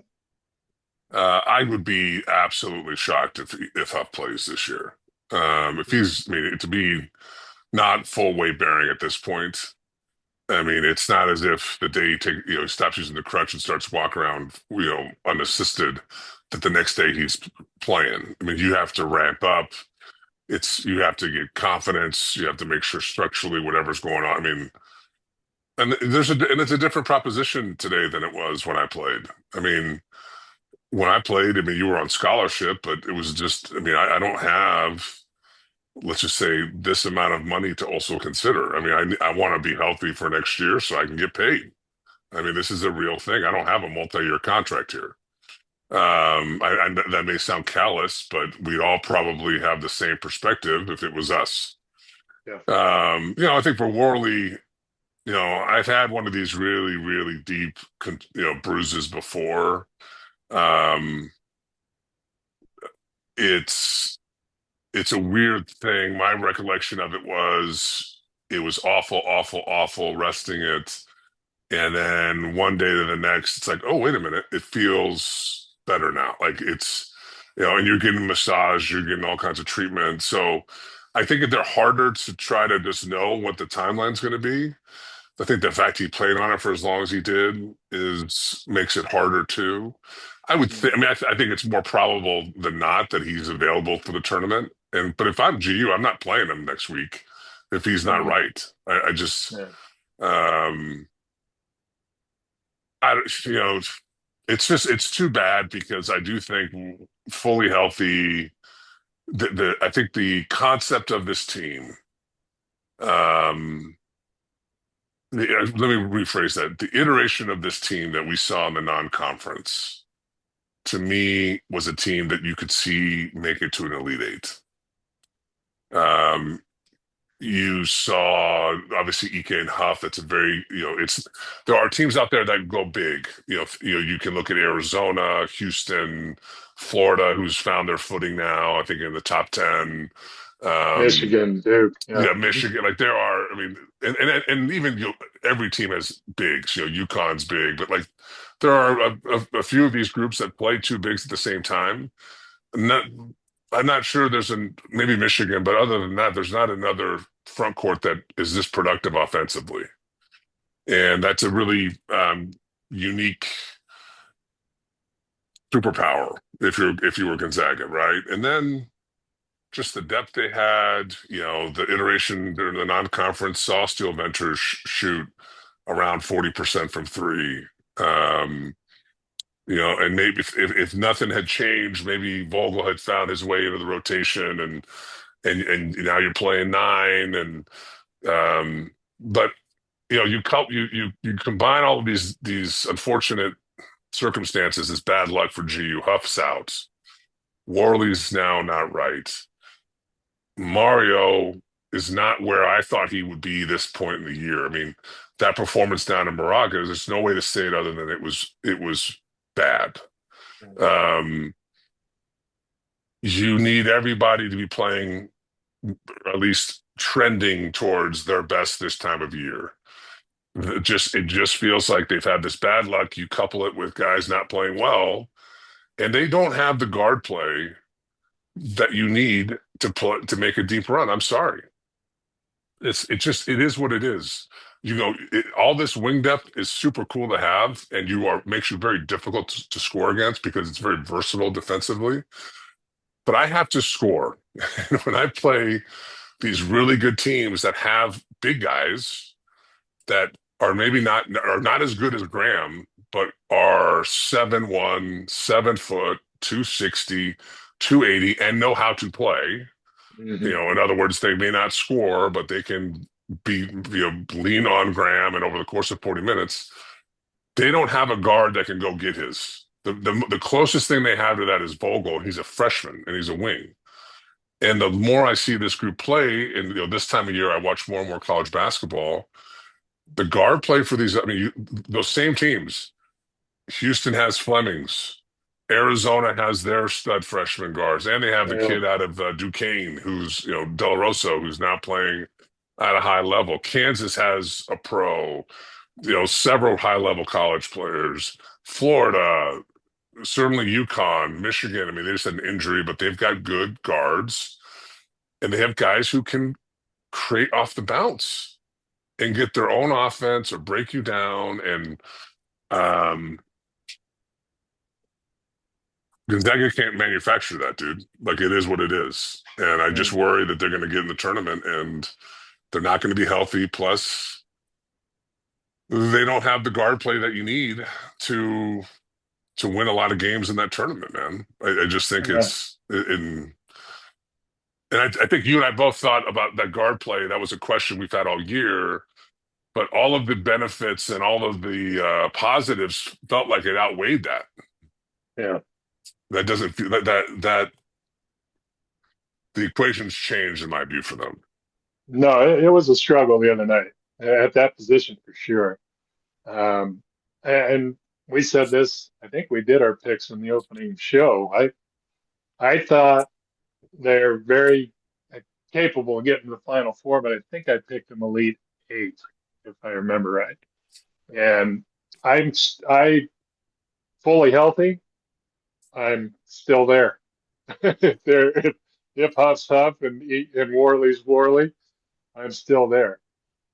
I would be absolutely shocked if Huff plays this year. If he's, I mean, to be not full weight bearing at this point. I mean, it's not as if the day he stops using the crutch and starts walking around, unassisted, that the next day he's playing. I mean, you have to ramp up. You have to get confidence. You have to make sure structurally whatever's going on. I mean, and it's a different proposition today than it was when I played. I mean, when I played, I mean, you were on scholarship, but it was just, I mean, I don't have, let's just say, this amount of money to also consider. I mean, I want to be healthy for next year so I can get paid. I mean, this is a real thing. I don't have a multi-year contract here. That may sound callous, but we all probably have the same perspective if it was us. Yeah. I think for Worley, I've had one of these really, really deep, bruises before. Um, it's a weird thing. My recollection of it was awful, awful, awful resting it. And then one day to the next, it's like, oh, wait a minute. It feels better now. Like and you're getting massage, you're getting all kinds of treatment. So I think if they're harder to try to just know what the timeline's going to be. I think the fact he played on it for as long as he did makes it harder too. I would think. I mean, I think it's more probable than not that he's available for the tournament. But if I'm GU, I'm not playing him next week if he's not Mhm. right. I just, Yeah. um, I it's too bad because I do think fully healthy. I think the concept of this team. Um, Let me rephrase that. The iteration of this team that we saw in the non-conference, to me, was a team that you could see make it to an Elite Eight. Um, You saw obviously Ike and Huff. That's a very, there are teams out there that go big. You can look at Arizona, Houston, Florida, who's found their footing now, I think in the top 10. Um, Michigan, Duke. Yeah. yeah, Michigan, like there are, I mean, and even every team has bigs, UConn's big, but like there are a few of these groups that play two bigs at the same time. Not, I'm not sure maybe Michigan, but other than that, there's not another front court that is this productive offensively. And that's a really unique superpower if you were Gonzaga, right? And then just the depth they had, the iteration during the non-conference saw Steel Ventures shoot around 40% from three. And maybe if nothing had changed, maybe Vogel had found his way into the rotation and now you're playing nine but you combine all of these unfortunate circumstances, this bad luck for GU. Huff's out. Worley's now not right. Mario is not where I thought he would be this point in the year. I mean, that performance down in Moraga, there's no way to say it other than it was bad. You need everybody to be playing, at least trending towards their best this time of year. It just feels like they've had this bad luck. You couple it with guys not playing well, and they don't have the guard play that you need to make a deep run. I'm sorry. It is what it is. All this wing depth is super cool to have, and makes you very difficult to score against because it's very versatile defensively. But I have to score. And when I play these really good teams that have big guys that are maybe not as good as Graham, but are 7'1", 7 foot, 260, 280, and know how to play. In other words, they may not score, but they can lean on Graham, and over the course of 40 minutes, they don't have a guard that can go get his. The closest thing they have to that is Vogel, and he's a freshman, and he's a wing. And the more I see this group play, and this time of year, I watch more and more college basketball. The guard play for these, those same teams. Houston has Flemings. Arizona has their stud freshman guards, and they have the kid out of Duquesne, who's Del Rosso, who's now playing at a high level. Kansas has a pro, several high level college players. Florida, certainly UConn, Michigan. They just had an injury, but they've got good guards, and they have guys who can create off the bounce and get their own offense or break you down. And Gonzaga can't manufacture that, dude. Like, it is what it is. And I just worry that they're going to get in the tournament and they're not going to be healthy. Plus, they don't have the guard play that you need to win a lot of games in that tournament, man. I just think it's in. And I think you and I both thought about that guard play. That was a question we've had all year. But all of the benefits and all of the positives felt like it outweighed that. Yeah. That doesn't feel that the equation's changed in my view for them. No, it was a struggle the other night at that position for sure. And we said this, I think we did our picks in the opening show. I thought they're very capable of getting to the Final Four, but I think I picked them Elite Eight, if I remember right. And I fully healthy, I'm still there. If Huff's Huff and Worley's Worley, I'm still there.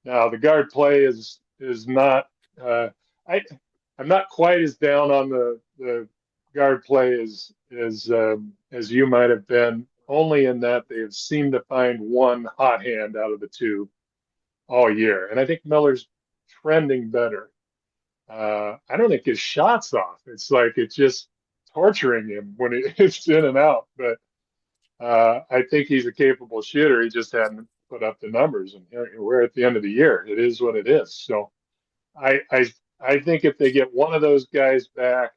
Now the guard play is not. I'm not quite as down on the guard play as you might have been. Only in that they have seemed to find one hot hand out of the two all year, and I think Miller's trending better. I don't think his shot's off. It's like it's just torturing him when it's in and out. But I think he's a capable shooter. He just hadn't put up the numbers, and we're at the end of the year. It is what it is. So I think if they get one of those guys back,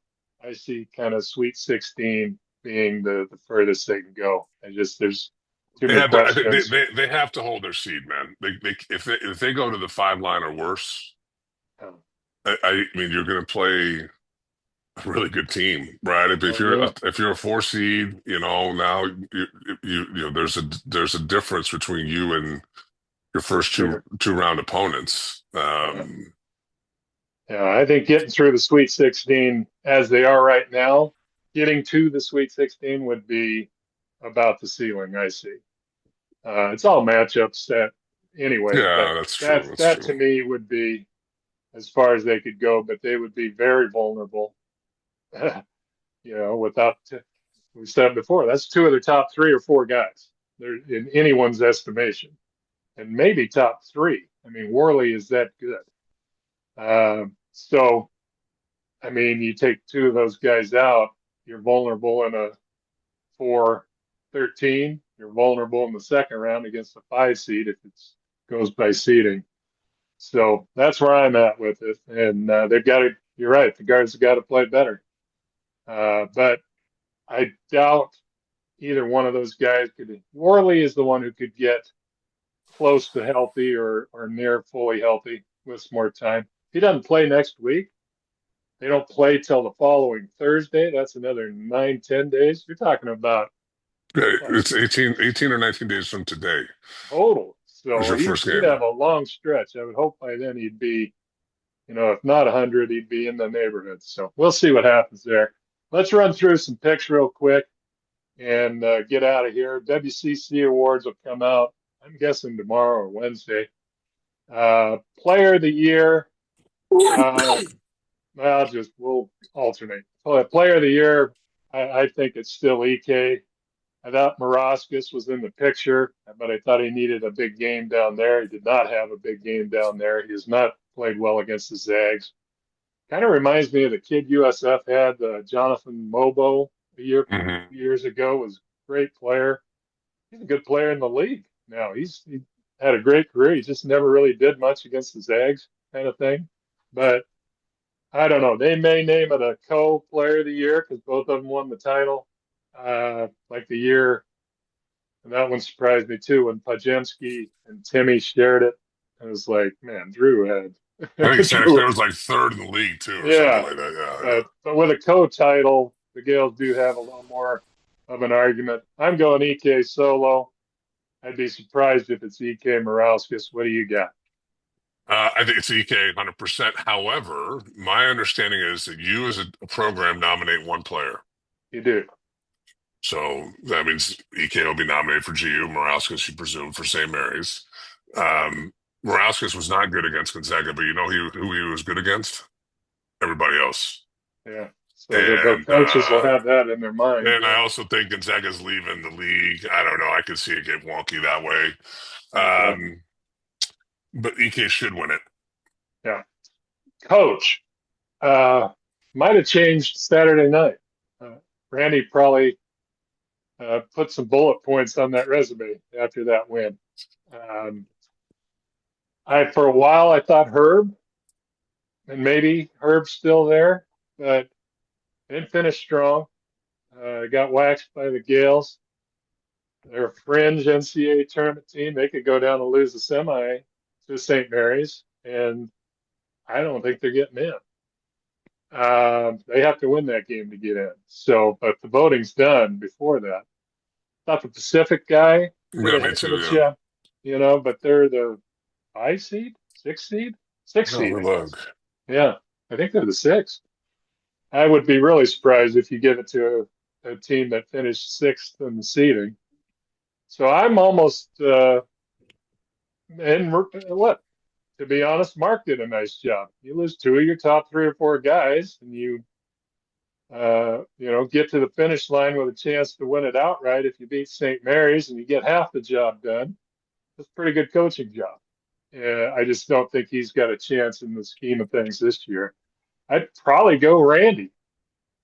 I see kind of Sweet 16 being the furthest they can go. There's Too They many have to. I think questions. they have to hold their seed, man. If they go to the 5 line or worse, I mean you're going to play a really good team, right? Oh, yeah. If you're a 4 seed, now there's a difference between you and your For first two sure. two round opponents. Yeah. Yeah, I think getting through the Sweet 16 as they are right now, getting to the Sweet 16 would be about the ceiling I see. It's all matchups that anyway, but Yeah, that's true. That's that to true. me would be as far as they could go, but they would be very vulnerable. Without we said before, that's two of their top 3 or 4 guys. They're in anyone's estimation, and maybe top 3. I mean, Worley is that good. So, I mean, you take 2 of those guys out, you're vulnerable in a 4-13. You're vulnerable in the second round against a 5 seed if it goes by seeding. So that's where I'm at with it. And they've got to, you're right, the guards have got to play better. But I doubt either one of those guys could. Worley is the one who could get close to healthy or near fully healthy with some more time. If he doesn't play next week, they don't play till the following Thursday. That's another 9-10 days. You're talking about Yeah, what, it's 18 or 19 days from today total. is So your first he'd game. have a long stretch. I would hope by then he'd be, if not 100, he'd be in the neighborhood. So we'll see what happens there. Let's run through some picks real quick and get out of here. WCC awards will come out, I'm guessing tomorrow or Wednesday. Player of the year. Uh, we'll alternate. Player of the year, I think it's still EK. I thought Morauskas was in the picture, but I thought he needed a big game down there. He did not have a big game down there. He has not played well against the Zags. Kind of reminds me of the kid USF had, Jonathan Mobo Hmm. years ago. Was a great player. He's a good player in the league now. He had a great career. He just never really did much against the Zags, kind of thing. But I don't know. They may name it a co-player of the year because both of them won the title. Like the year, and that one surprised me too when Pajemski and Timmy shared it. I was like, man, Drew I had think Santa Drew. Fe was like third in the league too, or something Yeah, like that. Yeah, but with a co-title, the Gales do have a little more of an argument. I'm going EK solo. I'd be surprised if it's EK Morauskas. What do you got? I think it's EK 100%. However, my understanding is that you, as a program, nominate one player. You do. So that means EK will be nominated for GU. Morauskas, you presume, for St. Mary's. Um, Morauskas was not good against Gonzaga, but you know who he was good against? Everybody else. Yeah. So the And coaches will have that in their mind. and I Yeah. also think Gonzaga's leaving the league. I don't know. I could see it get wonky that way. Okay. But EK should win it. Yeah. Coach, uh, might have changed Saturday night. Randy probably put some bullet points on that resume after that win. Um, for a while I thought Herb, and maybe Herb's still there, but didn't finish strong. Got waxed by the Gales. They're a fringe NCAA tournament team. They could go down and lose the semi to St. Mary's, and I don't think they're getting in. They have to win that game to get in. So, but the voting's done before that. Thought the Pacific guy did Yeah, a me heck of too. a Yeah. job, but they're the 5 seed, 6 seed, 6 Oh, seed, good I guess. luck. Yeah, I think they're the 6. I would be really surprised if you give it to a team that finished 6th in the seeding. So I'm almost, and what? To be honest, Mark did a nice job. You lose 2 of your top 3 or 4 guys, and you get to the finish line with a chance to win it outright if you beat St. Mary's and you get half the job done. That's a pretty good coaching job. I just don't think he's got a chance in the scheme of things this year. I'd probably go Randy.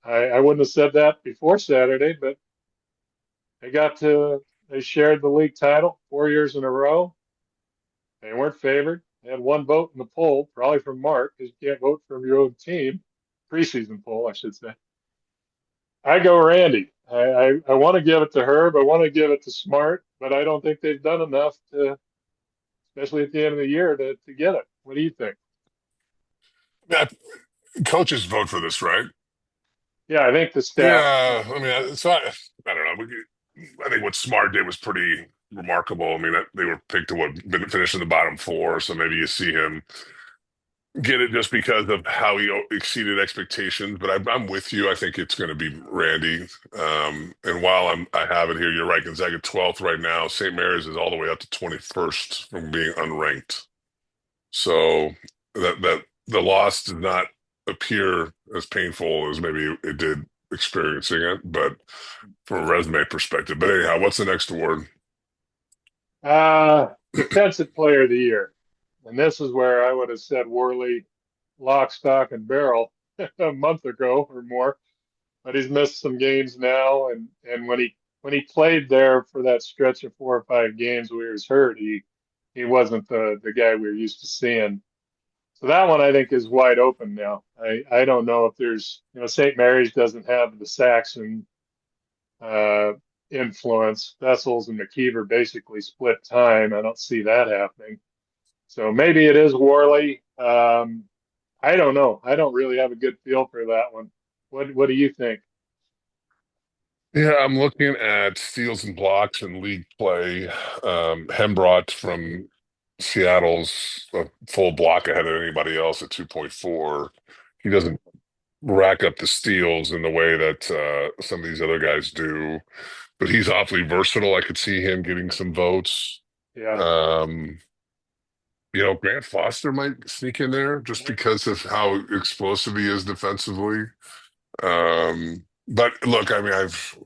I wouldn't have said that before Saturday, but they shared the league title 4 years in a row. They weren't favored. They had 1 vote in the poll, probably from Mark, because you can't vote from your own team. Preseason poll, I should say. I go Randy. I want to give it to Herb. I want to give it to Smart, but I don't think they've done enough to, especially at the end of the year, to get it. What do you think? Yeah, coaches vote for this, right? Yeah, I think the staff. Yeah, I mean, I don't know. I think what Smart did was pretty remarkable. I mean, they were picked to finish in the bottom four, so maybe you see him get it just because of how he exceeded expectations. But I'm with you. I think it's going to be Randy. And while I have it here, you're right. Gonzaga 12th right now. St. Mary's is all the way up to 21st from being unranked. So that the loss did not appear as painful as maybe it did experiencing it, but from a resume perspective. But anyhow, what's the next award? Defensive Player of the Year, and this is where I would have said Worley, lock, stock, and barrel a month ago or more. But he's missed some games now, and when he played there for that stretch of 4 or 5 games where he was hurt, he wasn't the guy we were used to seeing. So that one I think is wide open now. I don't know if there's, St. Mary's doesn't have the Saxon uh, influence. Vessels and McKeever basically split time. I don't see that happening. So maybe it is Worley. I don't know. I don't really have a good feel for that one. What do you think? Yeah, I'm looking at steals and blocks and league play. Hembrot from Seattle's a full block ahead of anybody else at 2.4. He doesn't rack up the steals in the way that some of these other guys do, but he's awfully versatile. I could see him getting some votes. Yeah. Um, Grant Foster might sneak in there just because of how explosive he is defensively. But look, I mean, I've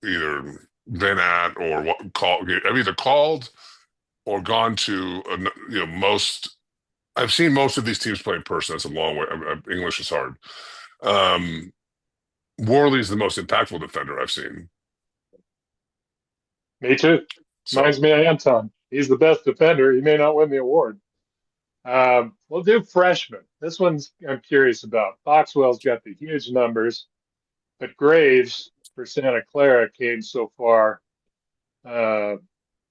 either been at or I've either called or gone to, most. I've seen most of these teams play in person. That's a long way. English is hard. Um, Worley's the most impactful defender I've seen. Me too. So, Reminds me of Anton. He's the best defender. He may not win the award. We'll do freshman. This one's I'm curious about. Foxwell's got the huge numbers, but Graves for Santa Clara came so far, uh,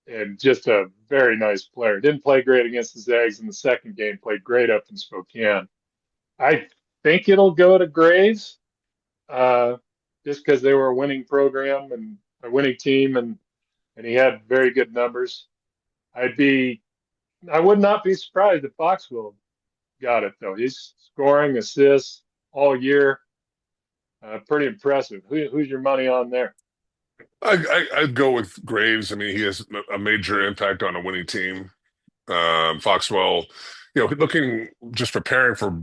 and just a very nice player. Didn't play great against the Zags in the second game. Played great up in Spokane. I think it'll go to Graves, uh, just because they were a winning program and a winning team, and he had very good numbers. I would not be surprised if Foxwell got it though. He's scoring assists all year. Pretty impressive. Who's your money on there? I'd go with Graves. I mean, he has a major impact on a winning team. Foxwell, looking just preparing for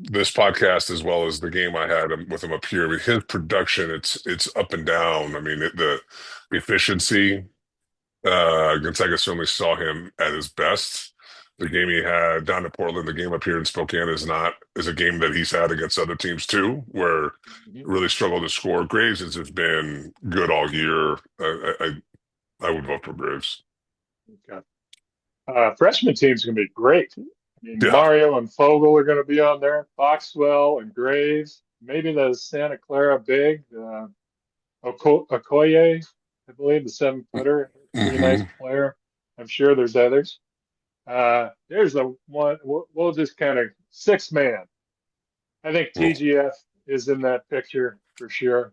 this podcast as well as the game I had with him up here. I mean, his production, it's up and down. I mean, the efficiency. Gonzaga certainly saw him at his best. The game he had down in Portland, the game up here in Spokane is a game that he's had against other teams too, where really struggled to score. Graves has just been good all year. I would vote for Graves. Okay. Freshman team's going to be great. I mean, Yeah. Mario and Fogel are going to be on there. Foxwell and Graves. Maybe the Santa Clara big, Okoye, I believe, the 7-footer. Pretty nice player. I'm sure there's others. There's the one. We'll just kind of 6-man. I think TGF is in that picture for sure.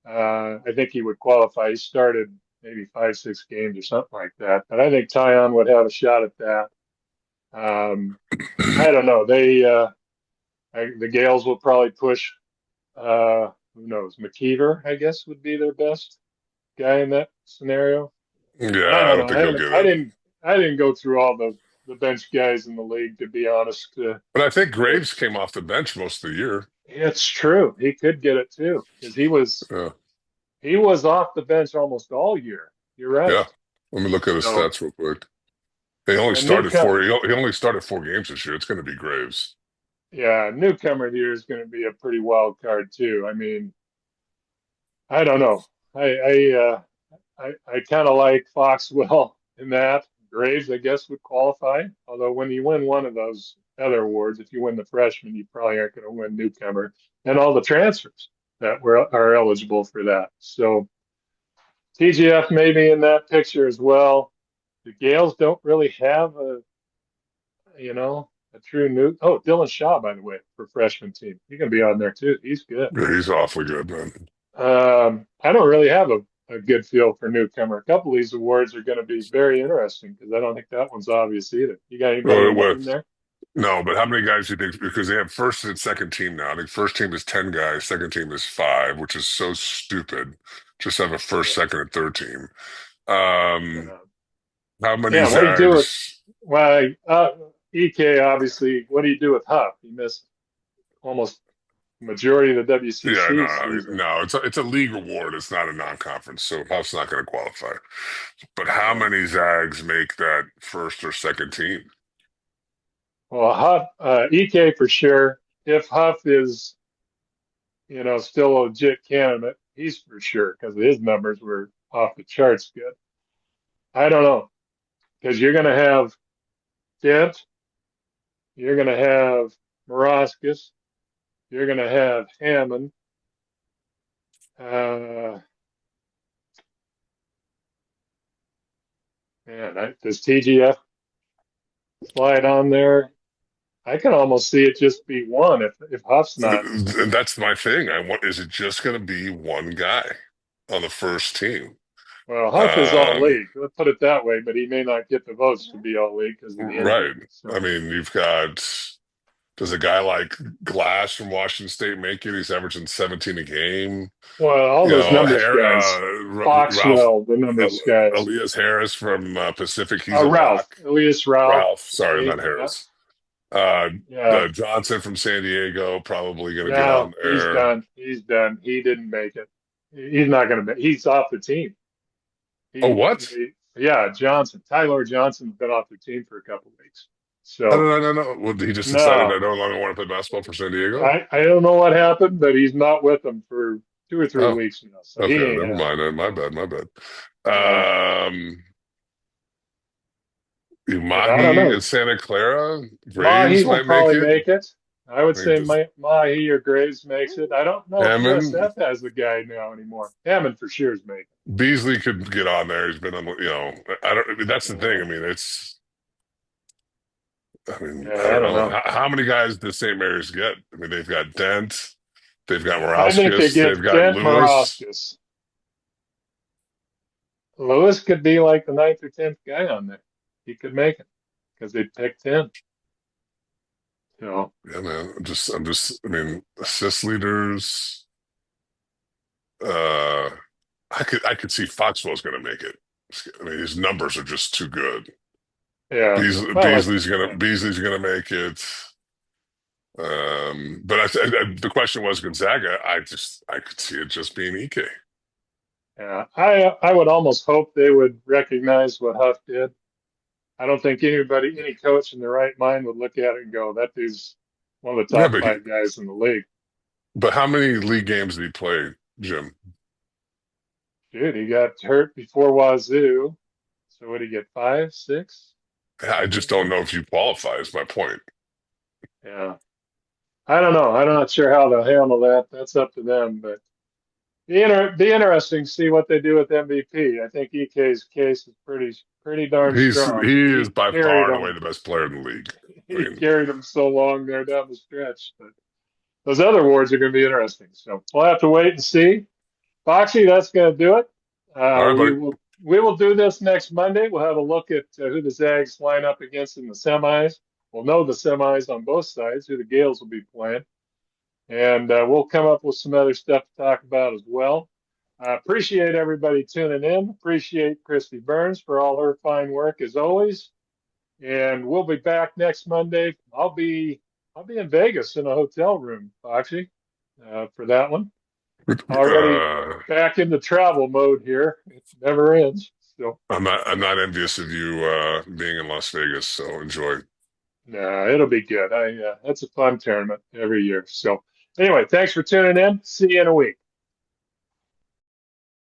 I think he would qualify. He started maybe 5, 6 games or something like that. But I think Tyon would have a shot at that. I don't know. The Gales will probably push. Who knows? McKeever, I guess, would be their best guy in that scenario. Yeah, I I don't don't know. think he'll get it. I didn't go through all the bench guys in the league, to be honest. But I think Graves came off the bench most of the year. It's true. He could get it too because Yeah. he was off the bench almost all year. You're right. Yeah. Let me look at his stats real quick. He only He only started 4 games this year. It's going to be Graves. Yeah, newcomer of the year is going to be a pretty wild card too. I mean, I don't know. I kind of like Foxwell in that. Graves, I guess, would qualify. Although when you win one of those other awards, if you win the freshman, you probably aren't going to win newcomer and all the transfers that are eligible for that. So TGF may be in that picture as well. The Gales don't really have a true new. Oh, Dylan Shaw, by the way, for freshman team. He's going to be on there too. He's good. Yeah, he's awfully good, man. I don't really have a good feel for newcomer. A couple of these awards are going to be very interesting because I don't think that one's obvious either. You got anybody Well, in mind there? no, but how many guys do you think? Because they have first and second team now. I think first team is 10 guys, second team is 5, which is so stupid. Just have a first, second, and third team. Um, Uh, how many yeah, what do you do with Zags? well, EK obviously? What do you do with Huff? He missed almost the majority of the Yeah, WCC no, season. no. It's a league award. It's not a non-conference, so Huff's not going to qualify. But how Yeah. many Zags make that first or second team? Well, Huff, EK for sure. If Huff is, still a legit candidate, he's for sure because his numbers were off the charts good. I don't know because you're going to have Dent, you're going to have Moroskis, you're going to have Hammond. Uh, does TGF slide on there? I can almost see it just be one if Huff's not. And that's my thing. I want, is it just going to be one guy on the first team? Well, Huff is all Um, league. Let's put it that way, but he may not get the votes to be all league because of the injury. right. I So, mean, you've got, does a guy like Glass from Washington State make it? He's averaging 17 a game. well, all You those know, numbers guys, Ralph Foxwell, the numbers guys, Elias Harris from Pacific, he's a Ralph, lock. Elias Ralph, Ralph, sorry, not yeah, Harris. Uh, yeah. Johnson from San Diego, probably going to get on No, he's there. done. He's done. He didn't make it. He's not going to. He's off the team. Oh, what? Yeah, Johnson, Tyler Johnson's been off the team for a couple of weeks. I So don't know. Well, he just decided I no, no longer want to play basketball for San Diego. I don't know what happened, but he's not with them for 2 or 3 weeks now. So he Okay, ain't never happening. mind. My bad, my bad. Yeah, yeah, I don't Umahi know. in Santa Clara, Mahi Graves will might make probably it. make it. I would I think say just Mahi or Graves makes it. I don't know if Hammond, USF has the guy now anymore. Hammond for sure is making Beasley could get on there. He's been on, I don't. I mean, that's it. the thing. I mean, it's. I mean, I Yeah, I don't don't know know. how many guys does St. Mary's get. I mean, they've got Dent, they've got I think they Morauskas, they've get got Dent Lewis. Maroskus. Lewis could be like the ninth or tenth guy on there. He could make it because they picked him. So Yeah, man. I mean, assist leaders. Uh, I could see Foxwell's going to make it. I mean, his numbers are just too good. yeah. Well, yeah. Beasley's gonna make it. But the question was Gonzaga. I could see it just being Ike. Yeah. I would almost hope they would recognize what Huff did. I don't think any coach in their right mind would look at it and go, that dude's one of the Yeah, top but five guys in the league. how many league games did he play, Jim? Dude, he got hurt before Wazoo. So what did he get? Five, six? I just don't know if you qualify. Is my point. Yeah. I don't know. I'm not sure how they'll handle that. That's up to them. But be interesting to see what they do with MVP. I think EK's case is pretty darn strong. He is He by carried far and away them. the best player in the league. I He mean, carried them so long there down the stretch. But those other awards are going to be interesting. So we'll have to wait and see. Foxy, that's going to do it. all right, buddy. We will do this next Monday. We'll have a look at who the Zags line up against in the semis. We'll know the semis on both sides, who the Gales will be playing. And we'll come up with some other stuff to talk about as well. Appreciate everybody tuning in. Appreciate Christy Burns for all her fine work as always. And we'll be back next Monday. I'll be in Vegas in a hotel room, Foxy, for that one. Already Uh, back into travel mode here. It never ends. So I'm not envious of you being in Las Vegas. So enjoy. no, it'll be good. That's a fun tournament every year. So anyway, thanks for tuning in. See you in a week.